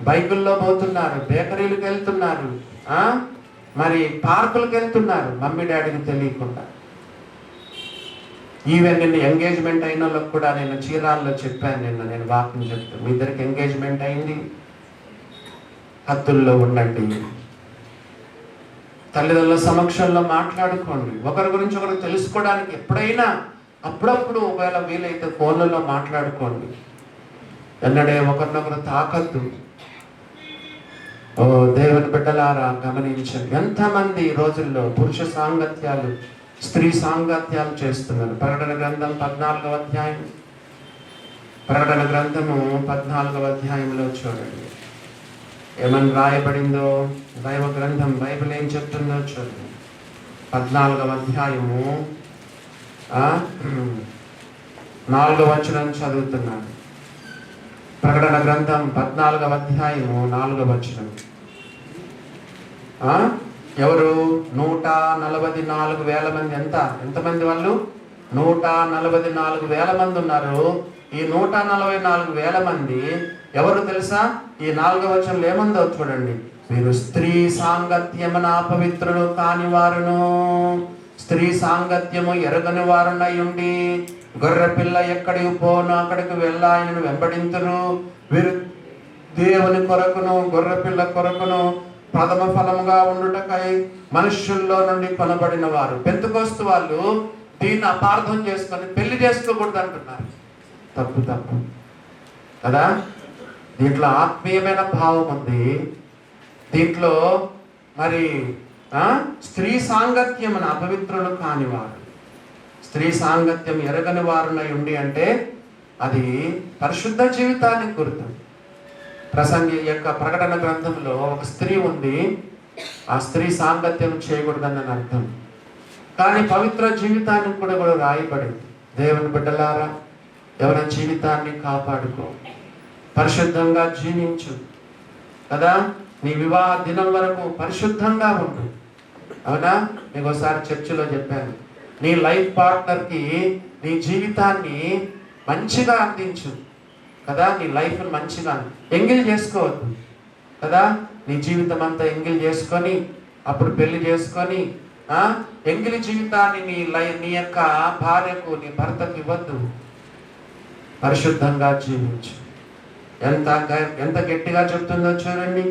బైకుల్లో పోతున్నారు, బేకరీలకు వెళ్తున్నారు, మరి పార్కులకు వెళ్తున్నారు మమ్మీ డాడీకి తెలియకుండా. ఈవెన్ నిన్న ఎంగేజ్మెంట్ అయిన వాళ్ళకి కూడా నేను చీరాల్లో చెప్పాను. నేను వాక్యం చెప్తాను, మీ ఇద్దరికి ఎంగేజ్మెంట్ అయింది, హద్దుల్లో ఉండండి, తల్లిదండ్రుల సమక్షంలో మాట్లాడుకోండి, ఒకరి గురించి ఒకరు తెలుసుకోవడానికి ఎప్పుడైనా అప్పుడప్పుడు ఒకవేళ వీలైతే ఫోన్లలో మాట్లాడుకోండి. ఎన్నడే ఒకరినొకరు తాకద్దు. ఓ దేవుని బిడ్డలారా, గమనించండి ఎంతమంది ఈ రోజుల్లో పురుష సాంగత్యాలు, స్త్రీ సాంగత్యాలు చేస్తున్నారు. ప్రకటన గ్రంథం 14వ అధ్యాయం, ప్రకటన గ్రంథము 14వ అధ్యాయంలో చూడండి ఏమని రాయబడిందో. దైవ గ్రంథం బైబిల్ ఏం చెప్తుందో చూడండి. 14వ అధ్యాయము 4వ వచనం చదువుతున్నాను. ప్రకటన గ్రంథం 14వ అధ్యాయము 4వ వచనం. ఎవరు? 144,000 మంది. ఎంతమంది వాళ్ళు? 144,000 మంది ఉన్నారు. ఈ 144,000 మంది ఎవరు తెలుసా? ఈ 4వ వచనంలో ఏముందో చూడండి. మీరు స్త్రీ సాంగత్యమున అపవిత్రులు కాని వారును, స్త్రీ సాంగత్యము ఎరగని వారునై ఉండి గొర్రె పిల్ల ఎక్కడికి పోను అక్కడికి వెళ్ళ ఆయనను వెంబడింతురు. వీరు దేవుని కొరకును గొర్రె పిల్ల కొరకును ప్రథమ ఫలముగా ఉండుటకై మనుష్యుల్లో నుండి కొనబడిన వారు. పెంతెకోస్తు వాళ్ళు దీన్ని అపార్థం చేసుకొని పెళ్లి చేసుకోకూడదు అంటున్నారు. తప్పు తప్పు కదా. దీంట్లో ఆత్మీయమైన భావం ఉంది. దీంట్లో మరి స్త్రీ సాంగత్యమున అపవిత్రులు కానివారు, స్త్రీ సాంగత్యం ఎరగని వారునై ఉండి అంటే అది పరిశుద్ధ జీవితానికి గుర్తు. ప్రసంగి యొక్క ప్రకటన గ్రంథంలో ఒక స్త్రీ ఉంది. ఆ స్త్రీ సాంగత్యం చేయకూడదని అర్థం. కానీ పవిత్ర జీవితానికి కూడా రాయబడింది. దేవుని బిడ్డలారా, ఎవరి జీవితాన్ని కాపాడుకో, పరిశుద్ధంగా జీవించు కదా. నీ వివాహ దినం వరకు పరిశుద్ధంగా ఉండు. అవునా? మీకు ఒకసారి చర్చిలో చెప్పాను. నీ లైఫ్ పార్ట్నర్కి నీ జీవితాన్ని మంచిగా అందించు కదా. నీ లైఫ్ని మంచిగా ఎంగిల్ చేసుకోవద్దు కదా. నీ జీవితం అంతా ఎంగిల్ చేసుకొని అప్పుడు పెళ్లి చేసుకొని ఎంగిలి జీవితాన్ని నీ యొక్క భార్యకు నీ భర్తకు ఇవ్వద్దు. పరిశుద్ధంగా జీవించు. ఎంత గట్టిగా చెప్తుందో చూడండి.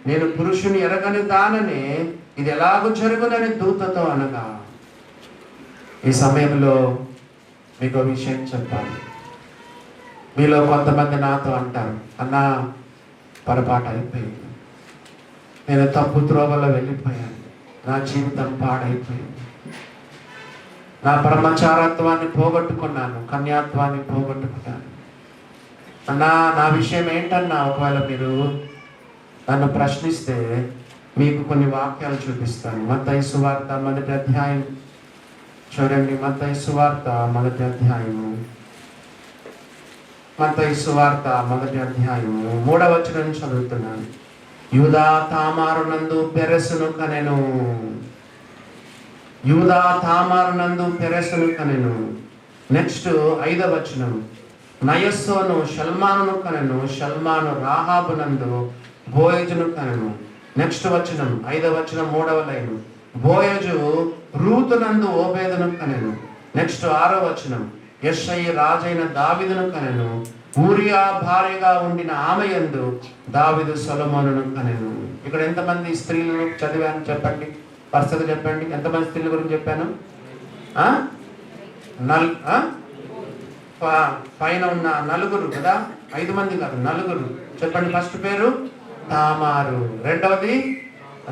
నేను పురుషుని ఎరగని దాననే ఇది ఎలాగో జరుగునని దూతతో అనగా. ఈ సమయంలో మీకు విషయం చెప్పాలి. మీలో కొంతమంది నాతో అంటారు, అన్నా పొరపాటు అయిపోయింది, నేను తప్పు త్రోవలో వెళ్ళిపోయాను, నా జీవితం పాడైపోయింది, నా బ్రహ్మచారత్వాన్ని పోగొట్టుకున్నాను, కన్యాత్వాన్ని పోగొట్టుకున్నాను. అన్నా నా విషయం ఏంటన్నా? ఒకవేళ మీరు నన్ను ప్రశ్నిస్తే మీకు కొన్ని వాక్యాలు చూపిస్తాను. మత్తయి సువార్త 1వ అధ్యాయం చూడండి. మత్తయి సువార్త 1వ అధ్యాయము, మత్తయి సువార్త 1వ అధ్యాయము 3వ వచనం చదువుతున్నాను. యూదా తామారునందు పెరెసును కనెను, యూదా తామారునందు పెరెసును కనెను. నెక్స్ట్ 5వ వచనం. నయస్సోను షల్మానును కనెను, షల్మాను రాహాబునందు బోయజును కనెను. నెక్స్ట్ వచనం 5వ వచనం 3వ లైన్. బోయజు రూతునందు ఓబేదును కనెను. నెక్స్ట్ 6వ వచనం. యెషై రాజైన దావీదును కనెను, ఊరియా భార్యగా ఉండిన ఆమె యందు దావీదు సొలొమోనును కనెను. ఇక్కడ ఎంతమంది స్త్రీలను చదివాను చెప్పండి, వరుసగా చెప్పండి. ఎంతమంది స్త్రీల గురించి చెప్పాను? పైన ఉన్న 4 కదా, 5 మంది కాదు, 4 చెప్పండి. ఫస్ట్ పేరు తామారు, రెండవది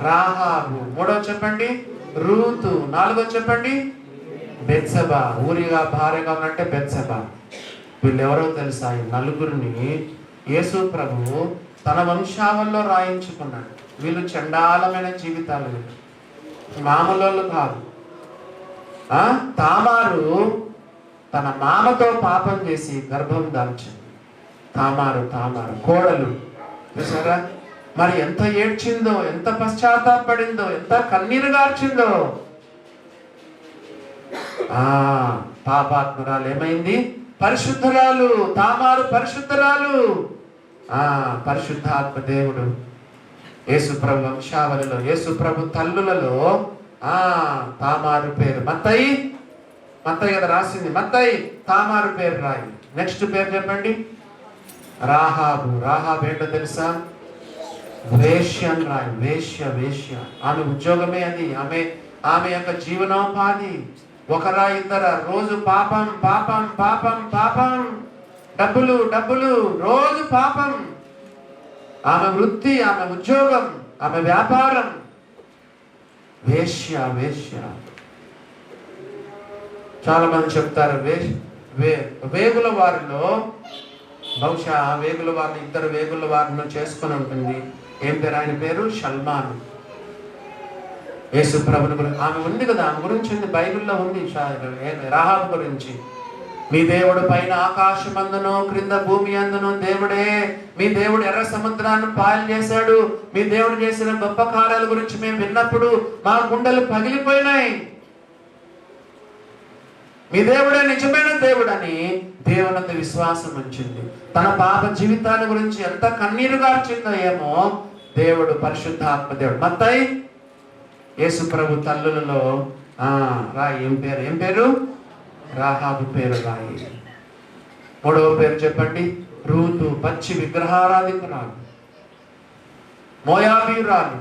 రాహాబు, 3వ చెప్పండి రూతు, 4వ చెప్పండి బెత్సెబా. ఊరిగా భార్యగా ఉన్నట్టే బెత్సెబా. వీళ్ళెవరో తెలుసా? ఈ 4 యేసు ప్రభు తన వంశావల్లో రాయించుకున్నాడు. వీళ్ళు చండాలమైన జీవితాలు, మామూలు కాదు. తామారు తన మామతో పాపం చేసి గర్భం దాల్చింది. తామారు కోడలు చూసారా? మరి ఎంత ఏడ్చిందో, ఎంత పశ్చాత్తాపడిందో, ఎంత కన్నీరు గార్చిందో. పాపాత్మురాలు ఏమైంది? పరిశుద్ధురాలు. తామారు పరిశుద్ధురాలు. పరిశుద్ధాత్మ దేవుడు యేసు ప్రభు వంశావళిలో, యేసు ప్రభు తల్లులలో తామారు పేరు మత్తయి కదా రాసింది. మత్తయి తామారు పేరు రాయి. నెక్స్ట్ పేరు చెప్పండి. రాహాబు. రాహాబు ఏంటో తెలుసా? వేశ్య అని రాయి. వేశ్య. ఆమె ఉద్యోగమే అది. ఆమె యొక్క జీవనోపాధి. ఒకరా ఇద్దరా? రోజు పాపం, డబ్బులు, రోజు పాపం. ఆమె వృత్తి, ఆమె ఉద్యోగం, ఆమె వ్యాపారం. వేశ్య. చాలా మంది చెప్తారు వేగుల వారిలో, బహుశా వేగుల వారిని, 2 వేగుల వారిని చేసుకుని ఉంటుంది. ఏం పేరు? ఆయన పేరు షల్మాను. యేసు ప్రభుని గురించి ఆమె ఉంది కదా, ఆమె గురించి ఉంది, బైబిల్లో ఉంది. రాహాబు గురించి. మీ దేవుడు పైన ఆకాశమందును క్రింద భూమి అందును దేవుడే. మీ దేవుడు ఎర్ర సముద్రాన్ని పాయలు చేశాడు. మీ దేవుడు చేసిన గొప్ప కార్యాల గురించి మేము విన్నప్పుడు మా గుండెలు పగిలిపోయినాయి. మీ దేవుడే నిజమైన దేవుడని దేవునందు విశ్వాసం ఉంచింది. తన పాప జీవితాన్ని గురించి ఎంత కన్నీరు గార్చిందో ఏమో దేవుడు, పరిశుద్ధాత్మ దేవుడు. మత్తయి యేసు ప్రభు తల్లులలో రాయి. ఏం పేరు? రాహాబు పేరు రాయి. మూడవ పేరు చెప్పండి. రూతు పచ్చి విగ్రహారాధికురాలు, మోయాబీయురాలు.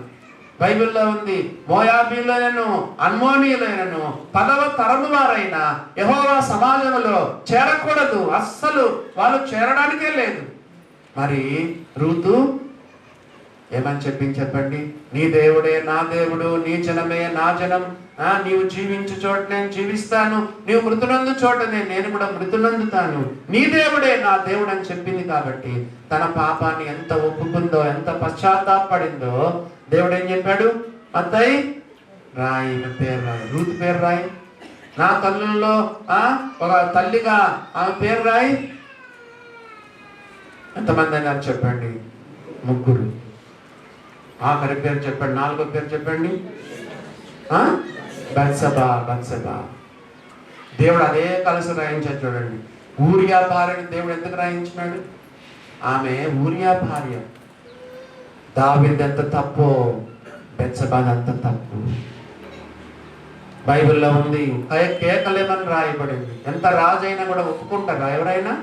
బైబిల్లో ఉంది, మోయాబీయులైనను అమ్మోనీయులైనను 10వ తరము వారైన యెహోవా సమాజంలో చేరకూడదు, అస్సలు వాళ్ళు చేరడానికే లేదు. మరి రూతు ఏమని చెప్పండి? నీ దేవుడే నా దేవుడు, నీ జనమే నా జనం, నీవు జీవించు చోట నేను జీవిస్తాను, నీవు మృతునందు చోట నేను కూడా మృతునందుతాను, నీ దేవుడే నా దేవుడు అని చెప్పింది. కాబట్టి తన పాపాన్ని ఎంత ఒప్పుకుందో, ఎంత పశ్చాత్తాపడిందో దేవుడు ఏం చెప్పాడు? అత్తయ్య రాయి, పేరు రాయి, రూతు పేరు రాయి. నా తల్లుల్లో ఒక తల్లిగా ఆమె పేరు రాయి. ఎంతమంది అయినా చెప్పండి? 3. ఆఖరి పేరు చెప్పండి, 4వ పేరు చెప్పండి. బత్సెబా. దేవుడు అదే కలిసి రాయించాడు. చూడండి, ఊరియా భార్యని దేవుడు ఎందుకు రాయించినాడు? ఆమె ఊరియా భార్య. దావీదు ఎంత తప్పో బత్సెబా అంత తప్పు. బైబిల్లో ఉంది, కేకలేమని రాయబడింది. ఎంత రాజు అయినా కూడా ఒప్పుకుంటారా ఎవరైనా?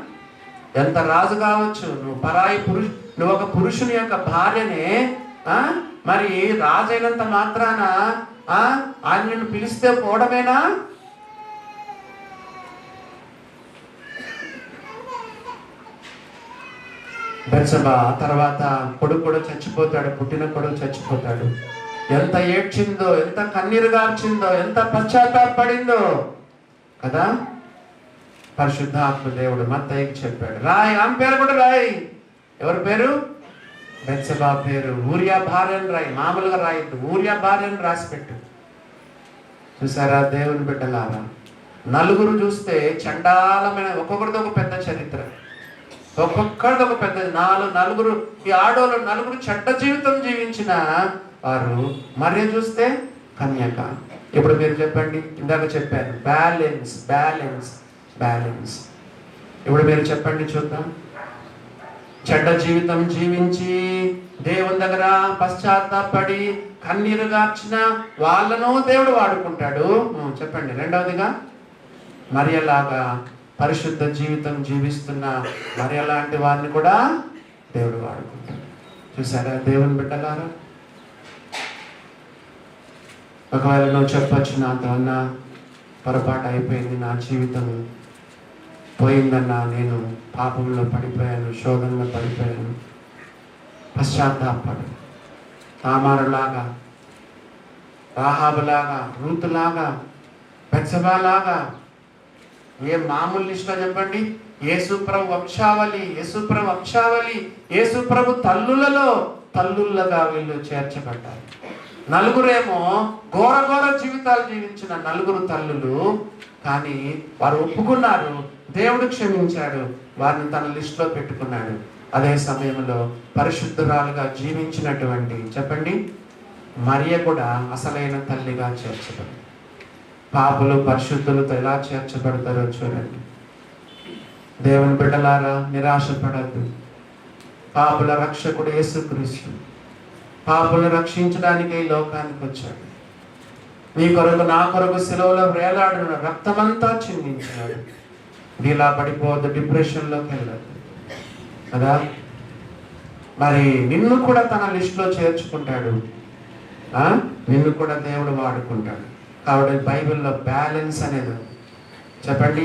ఎంత రాజు కావచ్చు, నువ్వు ఒక పురుషుని యొక్క భార్యనే మరి రాజైనంత మాత్రాన ఆయనను పిలిస్తే పోవడమేనా? బత్సెబా తర్వాత కొడుకు కూడా చచ్చిపోతాడు, పుట్టిన కొడుకు చచ్చిపోతాడు. ఎంత ఏడ్చిందో, ఎంత కన్నీరు గార్చిందో, ఎంత పశ్చాత్తాపడిందో కదా. పరిశుద్ధాత్మ దేవుడు మత్తయికి చెప్పాడు, రాయి. ఆమె పేరు కూడా రాయి. ఎవరి పేరు? బత్సెబా పేరు. ఊరియా భార్యను రాయి, మామూలుగా రాయద్దు, ఊరియా భార్యను రాసి పెట్టు. చూసారా దేవుని బిడ్డలారా? నలుగురు చూస్తే చండాలమైన, ఒక్కొక్కరితో ఒక పెద్ద చరిత్ర, ఒక్కొక్కరితో ఒక పెద్ద. నలుగురు ఈ ఆడోళ్ళు నలుగురు చెడ్డ జీవితం జీవించిన వారు. మరియ చూస్తే కన్యక. ఇప్పుడు మీరు చెప్పండి, ఇందాక చెప్పాను బ్యాలెన్స్ బ్యాలెన్స్ బ్యాలెన్స్. ఇప్పుడు మీరు చెప్పండి చూద్దాం. చెడ్డ జీవితం జీవించి దేవుని దగ్గర పశ్చాత్తాపడి కన్నీరు గార్చిన వాళ్ళను దేవుడు వాడుకుంటాడు. చెప్పండి. రెండవదిగా మరియలాగా పరిశుద్ధ జీవితం జీవిస్తున్న మరియ లాంటి వారిని కూడా దేవుడు వాడుకుంటాడు. చూసారా దేవుని బిడ్డలారా? ఒకవేళ నువ్వు చెప్పచ్చు, నాతో అన్న పొరపాటు అయిపోయింది, నా జీవితం పోయిందన్నా, నేను పాపంలో పడిపోయాను, శోధనలో పడిపోయాను. పశ్చాత్తాపడు. తామారులాగా, రాహాబులాగా, రూతులాగా, బత్సెబాలాగా. ఏ మామూలు లిస్టులో చెప్పండి? యేసుప్రభు వంశావళి, యేసుప్రభు వంశావళి, యేసుప్రభు తల్లులుగా వీళ్ళు చేర్చబడ్డారు. నలుగురేమో ఘోర జీవితాలు జీవించిన నలుగురు తల్లులు. కానీ వారు ఒప్పుకున్నారు, దేవుడు క్షమించాడు, వారిని తన లిస్టులో పెట్టుకున్నాడు. అదే సమయంలో పరిశుద్ధురాలుగా జీవించినటువంటి చెప్పండి మరియ కూడా అసలైన తల్లిగా చేర్చబడి. పాపులు పరిశుద్ధులతో ఎలా చేర్చబడతారో చూడండి. దేవుని బిడ్డలారా, నిరాశపడద్దు. పాపుల రక్షకుడు యేసుక్రీస్తు పాపులను రక్షించడానికి ఈ లోకానికి వచ్చాడు. నీ కొరకు నా కొరకు సిలువలో వేలాడిన రక్తమంతా చిందించాడు. ఇలా పడిపోవద్దు, డిప్రెషన్లోకి వెళ్ళదు కదా. మరి నిన్ను కూడా తన లిస్టులో చేర్చుకుంటాడు, నిన్ను కూడా దేవుడు వాడుకుంటాడు. కాబట్టి బైబిల్లో బ్యాలెన్స్ అనేది చెప్పండి.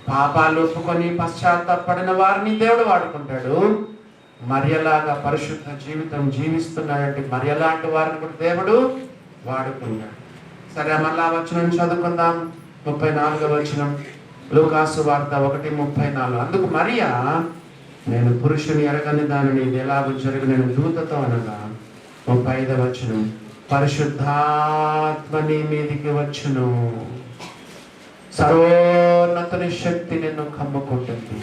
పాపాలు ఒప్పుకొని పశ్చాత్తాపడిన వారిని దేవుడు వాడుకుంటాడు. మరియలాగా పరిశుద్ధ జీవితం జీవిస్తున్నాడంటే మరియలాంటి వారిని కూడా దేవుడు వాడుకున్నాడు. సరే, మళ్ళా వచనం చదువుకుందాం. 34వ వచనం, లూకాసు వార్త 1:34. అందుకు మరియా, నేను పురుషుని ఎరగని దానిని ఇది ఎలాగో జరిగిన దూతతో అనగా. 35వ వచనం, పరిశుద్ధాత్మ నీ మీదికి వచ్చును, సర్వోన్నతుని శక్తి నిన్ను కమ్ముకుంటుంది.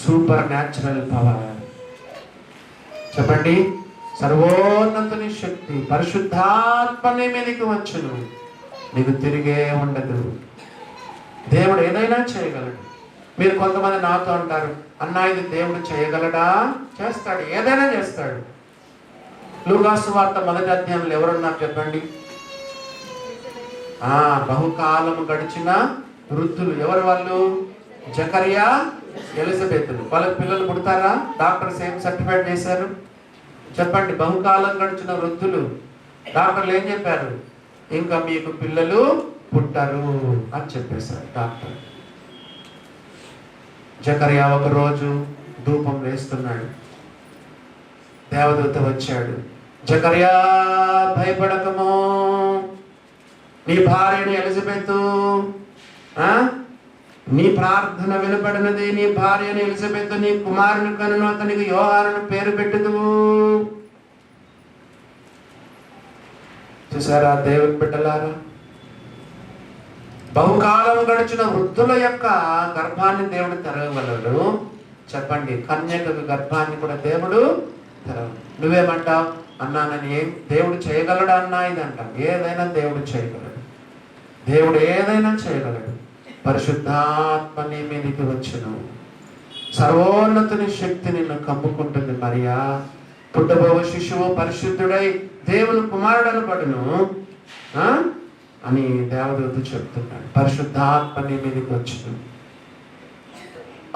Super natural power. చెప్పండి, సర్వోన్నతుని శక్తి పరిశుద్ధాత్మ నీ మీదికి వచ్చును. నీకు తిరిగే ఉండదు. దేవుడు ఏదైనా చేయగలడు. మీరు కొంతమంది నాతో అంటారు, అన్నా ఇది దేవుడు చేయగలడా? చేస్తాడు, ఏదైనా చేస్తాడు. లూకా సువార్త 1వ అధ్యాయంలో ఎవరున్నారు చెప్పండి? బహుకాలం గడిచిన వృద్ధులు. ఎవరు వాళ్ళు? జకరియా, ఎలిజబెత్లు. వాళ్ళకి పిల్లలు పుడతారా? డాక్టర్స్ ఏం సర్టిఫికేట్ చేశారు చెప్పండి? బహుకాలం గడిచిన వృద్ధులు. డాక్టర్లు ఏం చెప్పారు? ఇంకా మీకు పిల్లలు పుట్టరు అని చెప్పేశారు డాక్టర్. జకరియా ఒక రోజు ధూపం వేస్తున్నాడు. దేవదూత వచ్చాడు. జకరియా, భయపడకము, నీ భార్యను ఎలిజబెత్, నీ ప్రార్థన వినపడినది. నీ భార్యను ఎలిజబెత్ నీ కుమారుని కనును, అతనికి యోహానును పేరు పెట్టుదువు. చూసారా దేవుని బిడ్డలారా? బహుకాలం గడిచిన వృద్ధుల యొక్క గర్భాన్ని దేవుడు తెరవగలడు. చెప్పండి, కన్యకకు గర్భాన్ని కూడా దేవుడు తెరవ. నువ్వేమంటావు? అన్నా నన్ను ఏం దేవుడు చేయగలడు అన్నా? ఇది అంటాం. ఏదైనా దేవుడు చేయగలడు. దేవుడు ఏదైనా చేయగలడు. పరిశుద్ధాత్మ నీ మీదికి వచ్చును. సర్వోన్నతుని శక్తి నిన్ను కమ్ముకుంటుంది. మరియా, పుట్టబోవ శిశువు పరిశుద్ధుడై దేవుని కుమారుడను పడును అని దేవదూత చెప్తున్నాడు. పరిశుద్ధాత్మ నీ మీదకి వచ్చును.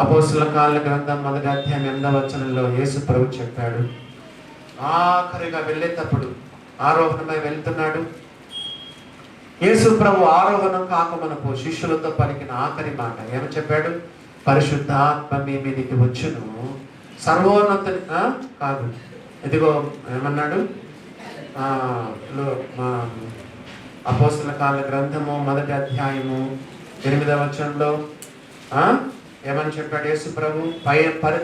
అపోస్తుల కార్యాల గ్రంథం 1వ అధ్యాయం 8వ వచనంలో యేసు ప్రభు చెప్పాడు. ఆఖరిగా వెళ్ళేటప్పుడు ఆరోహణమై వెళ్తున్నాడు. యేసు ప్రభు ఆరోహణం కాకమునకు శిష్యులతో పలికిన ఆఖరి మాట ఏమని చెప్పాడు? పరిశుద్ధాత్మ మీ మీదికి వచ్చును. సర్వోన్నతుని కాదు, ఇదిగో ఏమన్నాడు? అపోస్తుల కార్యాల గ్రంథము 1వ అధ్యాయము 8వ వచనంలో ఏమని చెప్పాడు యేసు ప్రభు?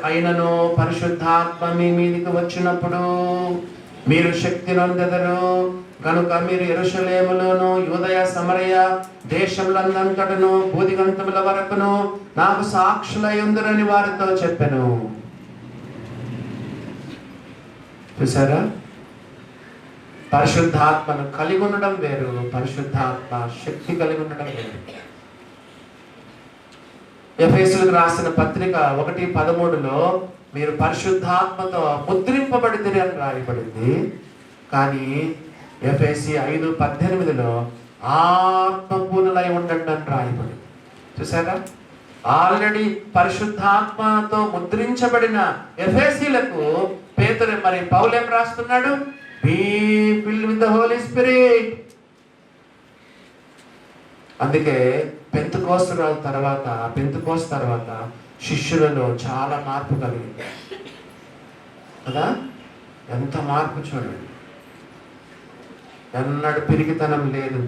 అయినను పరిశుద్ధాత్మ మీ మీదికి వచ్చినప్పుడు మీరు శక్తి నొందెదరు. కనుక మీరు యెరూషలేములోను, యూదయ, సమరయ దేశములందంతటను భూదిగంతముల వరకును నాకు సాక్షులయ్యుందురని వారితో చెప్పెను. చూసారా? పరిశుద్ధాత్మను కలిగి ఉండడం వేరు, పరిశుద్ధాత్మ శక్తి కలిగి ఉండడం వేరు. ఎఫెసీయులకు రాసిన పత్రిక 1:13లో మీరు పరిశుద్ధాత్మతో ముద్రింపబడితిరి అని రాయబడింది. కానీ ఎఫెసీ 5:18లో ఆత్మపూర్ణులై ఉండండి అని రాయబడింది. చూసారా? ఆల్రెడీ పరిశుద్ధాత్మతో ముద్రించబడిన ఎఫెసీలకు పేతురు మరి పౌలు ఏం రాస్తున్నాడు? Be filled with the Holy Spirit. అందుకే పెంతెకోస్తు తర్వాత శిష్యులలో చాలా మార్పు కలిగింది కదా? ఎంత మార్పు చూడండి. ఎన్నడూ పిరికితనం లేదు.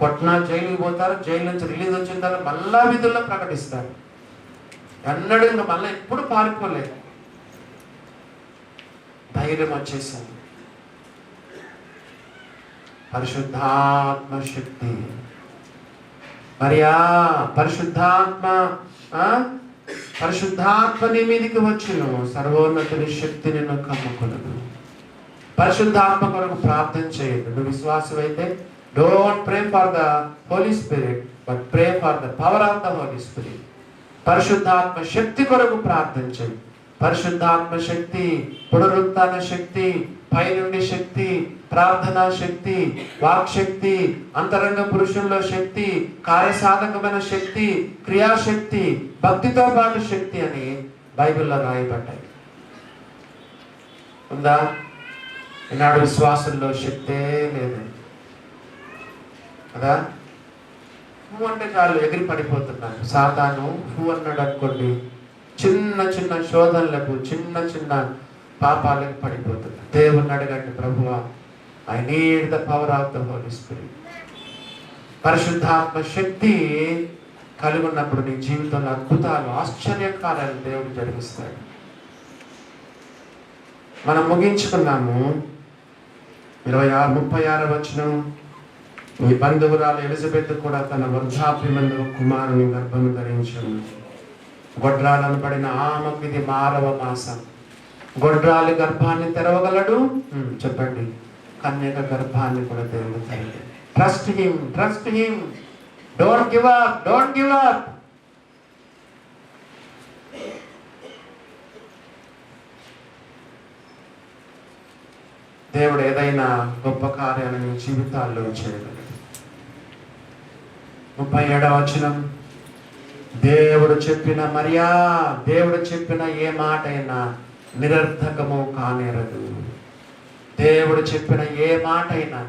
కొట్టినా జైలుకి పోతారు, జైలు నుంచి రిలీజ్ వచ్చిన తర్వాత మళ్ళా విధుల్లో ప్రకటిస్తారు. ఎన్నడూ ఇంకా మళ్ళీ ఎప్పుడు పారిపోలేదు. ధైర్యం వచ్చేసింది. పరిశుద్ధాత్మ శక్తి. మరియా, పరిశుద్ధాత్మ నీ మీదికి వచ్చును. సర్వోన్నతుని శక్తి నిన్ను కమ్ముకొనును. పరిశుద్ధాత్మ కొరకు ప్రార్థన చేయదు. నువ్వు విశ్వాసమైతే don't pray for the Holy Spirit, but pray for the power of the Holy Spirit. పరిశుద్ధాత్మ శక్తి కొరకు ప్రార్థన చేయి. పరిశుద్ధాత్మ శక్తి, పునరుత్థాన శక్తి, పైనుండి శక్తి, ప్రార్థనా శక్తి, వాక్శక్తి, అంతరంగ పురుషుల్లో శక్తి, కార్యసాధకమైన శక్తి, క్రియాశక్తి, భక్తితో పాటు శక్తి అని బైబిల్లో రాయబడ్డాయి. ఉందా? ఈనాడు విశ్వాసంలో శక్తే లేదు కదా? హూ అంటే చాలు ఎగిరి పడిపోతున్నారు. సాతాను హూ అన్నాడు అనుకోండి, చిన్న చిన్న శోధనలకు, చిన్న చిన్న పాపాలకు పడిపోతున్నారు. దేవుణ్ణి అడగండి, ప్రభువా, I need the power of the Holy Spirit. పరిశుద్ధాత్మ శక్తి కలిగి ఉన్నప్పుడు నీ జీవితంలో అద్భుతాలు, ఆశ్చర్యకార్యాలు దేవుడు జరిగిస్తాడు. మనం ముగించుకున్నాము. 36వ వచనం. ఈ బంధువురాలు ఎలిజబెత్ కూడా తన వృద్ధాప్యమందు కుమారుని గర్భము ధరించును. గొడ్రాలను పడిన ఆమెకు ఇది 6వ మాసం. గొడ్రాలి గర్భాన్ని తెరవగలడు. చెప్పండి, కన్యక గర్భాన్ని కూడా దేవుడు తెరవగలడు. Trust him, trust him. Don't give up, don't give up. దేవుడు ఏదైనా గొప్ప కార్యాలను జీవితాల్లో చేయగలడు. 37వ వచనం, దేవుడు చెప్పిన దేవుడు చెప్పిన ఏ మాట అయినా నిరర్థకము కానేరదు. దేవుడు చెప్పిన ఏ మాట అయినా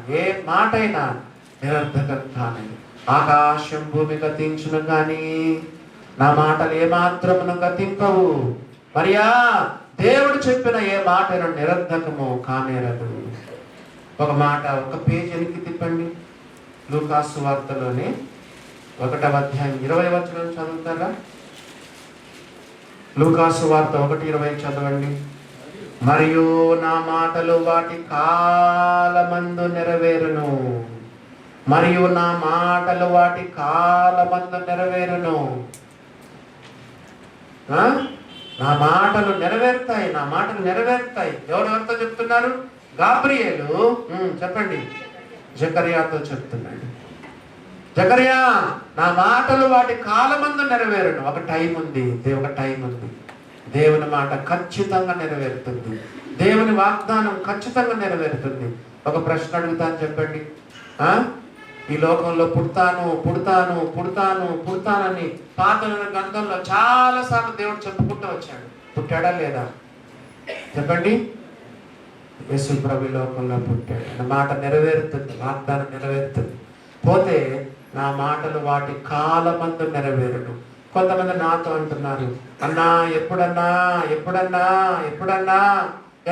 నిరర్థకం కానేరదు. ఆకాశం భూమి గతించును కానీ నా మాటలు ఏమాత్రమును గతింపవు. దేవుడు చెప్పిన ఏ మాట అయినా నిరర్థకము కానేరదు. ఒక మాట, ఒక పేజీ వెనక్కి తిప్పండి. లూకాసు వార్తలోని 1వ అధ్యాయం 20వ వచనం చదువుతారా? లూకాసు వార్త 1:20 చదవండి. మరియు నా మాటలు వాటి కాలమందు నెరవేరును. మరియు నా మాటలు వాటి కాలమందు నెరవేరును. నా మాటలు నెరవేరుతాయి, నా మాటలు నెరవేరుతాయి. ఎవరెవరితో చెప్తున్నారు? గాబ్రియేలు చెప్పండి, జకర్యాతో చెప్తున్నాడు. జకర్యా, నా మాటలు వాటి కాలమందు నెరవేరును. ఒక టైం ఉంది, దేవుని మాట ఖచ్చితంగా నెరవేరుతుంది. దేవుని వాగ్దానం ఖచ్చితంగా నెరవేరుతుంది. ఒక ప్రశ్న అడుగుతాను, చెప్పండి. ఈ లోకంలో పుడతానని పాత గ్రంథంలో చాలా సార్లు దేవుడు చెప్పుకుంటూ వచ్చాడు. పుట్టాడా లేదా? చెప్పండి. యేసు ప్రభు లోకంలో పుట్టాడు. నా మాట నెరవేరుతుంది, వాగ్దానం నెరవేరుతుంది. పోతే నా మాటలు వాటి కాలమందు నెరవేరును. కొంతమంది నాతో అంటున్నారు, అన్నా ఎప్పుడన్నా,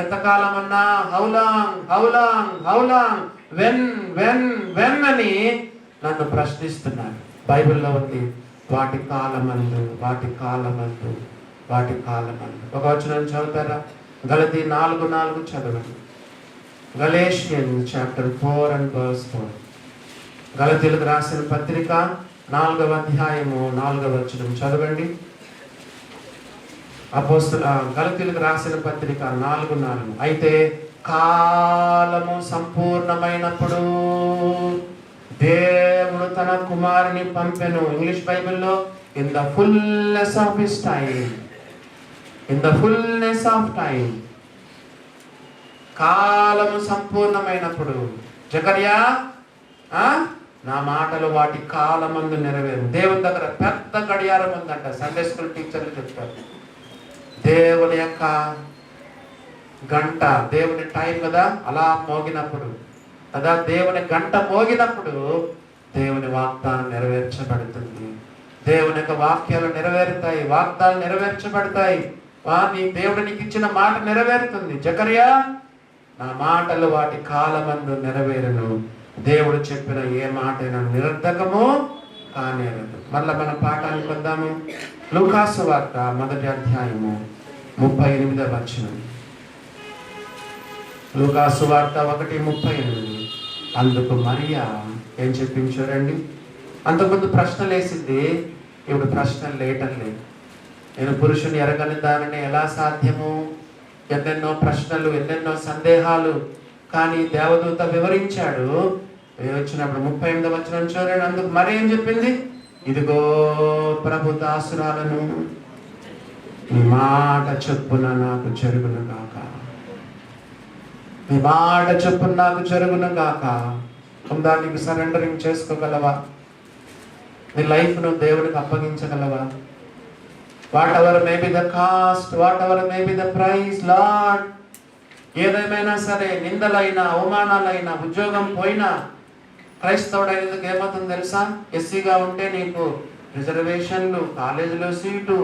ఎంతకాలం అన్నా, హౌలాంగ్ వెన్ అని నన్ను ప్రశ్నిస్తున్నారు. బైబిల్లో ఉంది, వాటి కాలమందు. ఒక వచనం చదువుతారా? గలతీ 4:4 చదవండి. Galatians chapter 4:4. గలతీలకు రాసిన పత్రిక 4వ అధ్యాయము 4వ వచనం చదవండి. గలతీలకు రాసిన పత్రిక 4:4. అయితే కాలము సంపూర్ణమైనప్పుడు దేవుడు తన కుమారుని పంపెను. ఇంగ్లీష్ బైబిల్లో in the fullness of time. కాలము సంపూర్ణమైనప్పుడు. జకర్యా, నా మాటలు వాటి కాలమందు నెరవేరు. దేవుని దగ్గర పెద్ద గడియారం ఉందంట. సండే స్కూల్ టీచర్లు చెప్తారు. దేవుని యొక్క గంట, దేవుని టైం కదా, అలా మోగినప్పుడు, దేవుని గంట మోగినప్పుడు దేవుని వాగ్దానం నెరవేర్చబడుతుంది. దేవుని యొక్క వాక్యాలు నెరవేరుతాయి, వాగ్దానాలు నెరవేర్చబడతాయి. నీ దేవుడు నీకు ఇచ్చిన మాట నెరవేరుతుంది. జకర్యా, నా మాటలు వాటి కాలమందు నెరవేరును. దేవుడు చెప్పిన ఏ మాట అయినా నిరర్థకము కానేరదు. మళ్ళా మన పాఠానికి వద్దాము. లూకాసు వార్త 1వ అధ్యాయము 38వ వచనం. లూకాసు వార్త 1:38. అందుకు మరియా ఏం చెప్పింది చూడండి. అంతకుముందు ప్రశ్నలు వేసింది, ఇప్పుడు ప్రశ్నలు లేయటం లేదు. నేను పురుషుని ఎరగని దానిని ఎలా సాధ్యము? ఎన్నెన్నో ప్రశ్నలు, ఎన్నెన్నో సందేహాలు. కానీ దేవదూత వివరించాడు. వచ్చినప్పుడు 38వ వచనం చూడండి. అందుకు మరి ఏం చెప్పింది? ఇదిగో ప్రభు దాసురాలను, నీ మాట చొప్పున నాకు జరుగును గాక. నీ మాట చొప్పున నాకు జరుగును గాక. ఉందా? నీకు సరెండరింగ్ చేసుకోగలవా? నీ లైఫ్ను దేవుడికి అప్పగించగలవా? Whatever may be the cost, whatever may be the price, Lord. ఏదేమైనా సరే, నిందలైనా, అవమానాలైనా, ఉద్యోగం పోయినా, క్రైస్తవుడైనందుకు ఏమవుతుంది తెలుసా? ఎస్సీగా ఉంటే నీకు రిజర్వేషన్లు, కాలేజీలో సీటు,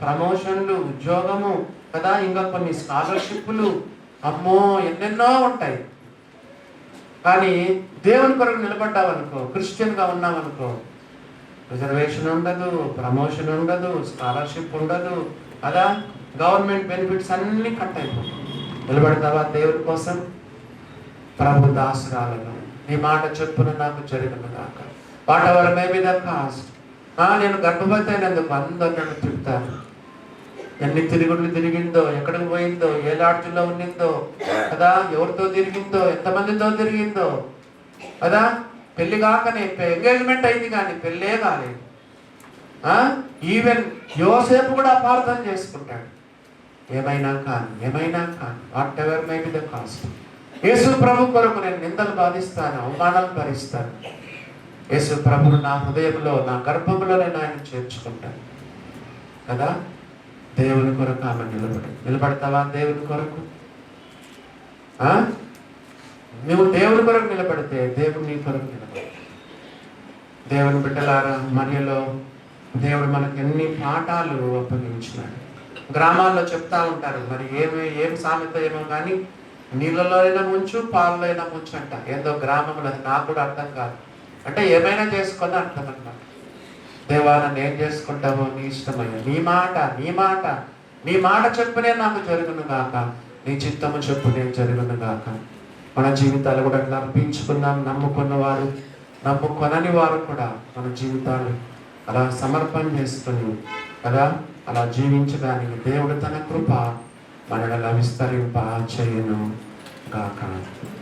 ప్రమోషన్లు, ఉద్యోగము కదా, ఇంకా కొన్ని స్కాలర్షిప్లు, అమ్మో ఎన్నెన్నో ఉంటాయి. కానీ దేవుని కొరకు నిలబడ్డావనుకో, క్రిస్టియన్గా ఉన్నావనుకో, రిజర్వేషన్ ఉండదు, ప్రమోషన్ ఉండదు, స్కాలర్షిప్ ఉండదు కదా, గవర్నమెంట్ బెనిఫిట్స్ అన్నీ కట్ అయిపోతాయి. నిలబడతావా దేవుని కోసం? ప్రభు దాసురాలను, నీ మాట చొప్పున నాకు జరుగును గాక. What ever may be the cost. నేను గర్భవతి అయినందుకు అందరూ నన్ను తిడతారు. ఎన్ని తిరుగుళ్ళు తిరిగిందో, ఎక్కడికి పోయిందో, ఏ లాడ్జ్లో ఉన్నిందో కదా, ఎవరితో తిరిగిందో, ఎంతమందితో తిరిగిందో కదా, పెళ్లి కాకనే ఎంగేజ్మెంట్ అయింది కానీ పెళ్ళే కాలేదు. ఈవెన్ యోసేపు కూడా అపార్థం చేసుకుంటాడు. ఏమైనా కానీ whatever may be the cost, Yesu ప్రభు కొరకు నేను నిందలు బాధిస్తాను, అవమానాలు భరిస్తాను. యేసు ప్రభును నా హృదయంలో, నా గర్భంలో నేను ఆయన చేర్చుకుంటాను కదా. దేవుని కొరకు ఆమె నిలబడతావా? దేవుని కొరకు నువ్వు దేవుని కొరకు నిలబడితే దేవుడు నీ కొరకు నిలబడతాడు. దేవుని బిడ్డలారా, మరియలో దేవుడు మనకు ఎన్ని పాఠాలు అప్పగించినాడు. గ్రామాల్లో చెప్తా ఉంటారు, మరి ఏం సామెత ఏమో కానీ నీళ్ళలో అయినా ముంచు, పాలలో అయినా ముంచు అంట. ఏదో గ్రామంలో, అది నాకు కూడా అర్థం కాదు. అంటే ఏమైనా చేసుకుని అర్థం అన్నమాట. దేవా, నన్ను ఏం చేసుకుంటావో నీ ఇష్టమయ్యా, నీ మాట చెప్పునే నాకు జరుగును గాక, నీ చిత్తము చెప్పునే జరుగును గాక. మన జీవితాలు కూడా అట్లా అర్పించుకున్నాం. నమ్ముకున్నవారు, నమ్ముకొనని వారు కూడా మన జీవితాలు అలా సమర్పణ చేసుకుని కదా అలా జీవించడానికి దేవుడు తన కృప మనలో విస్తరింప చేయను.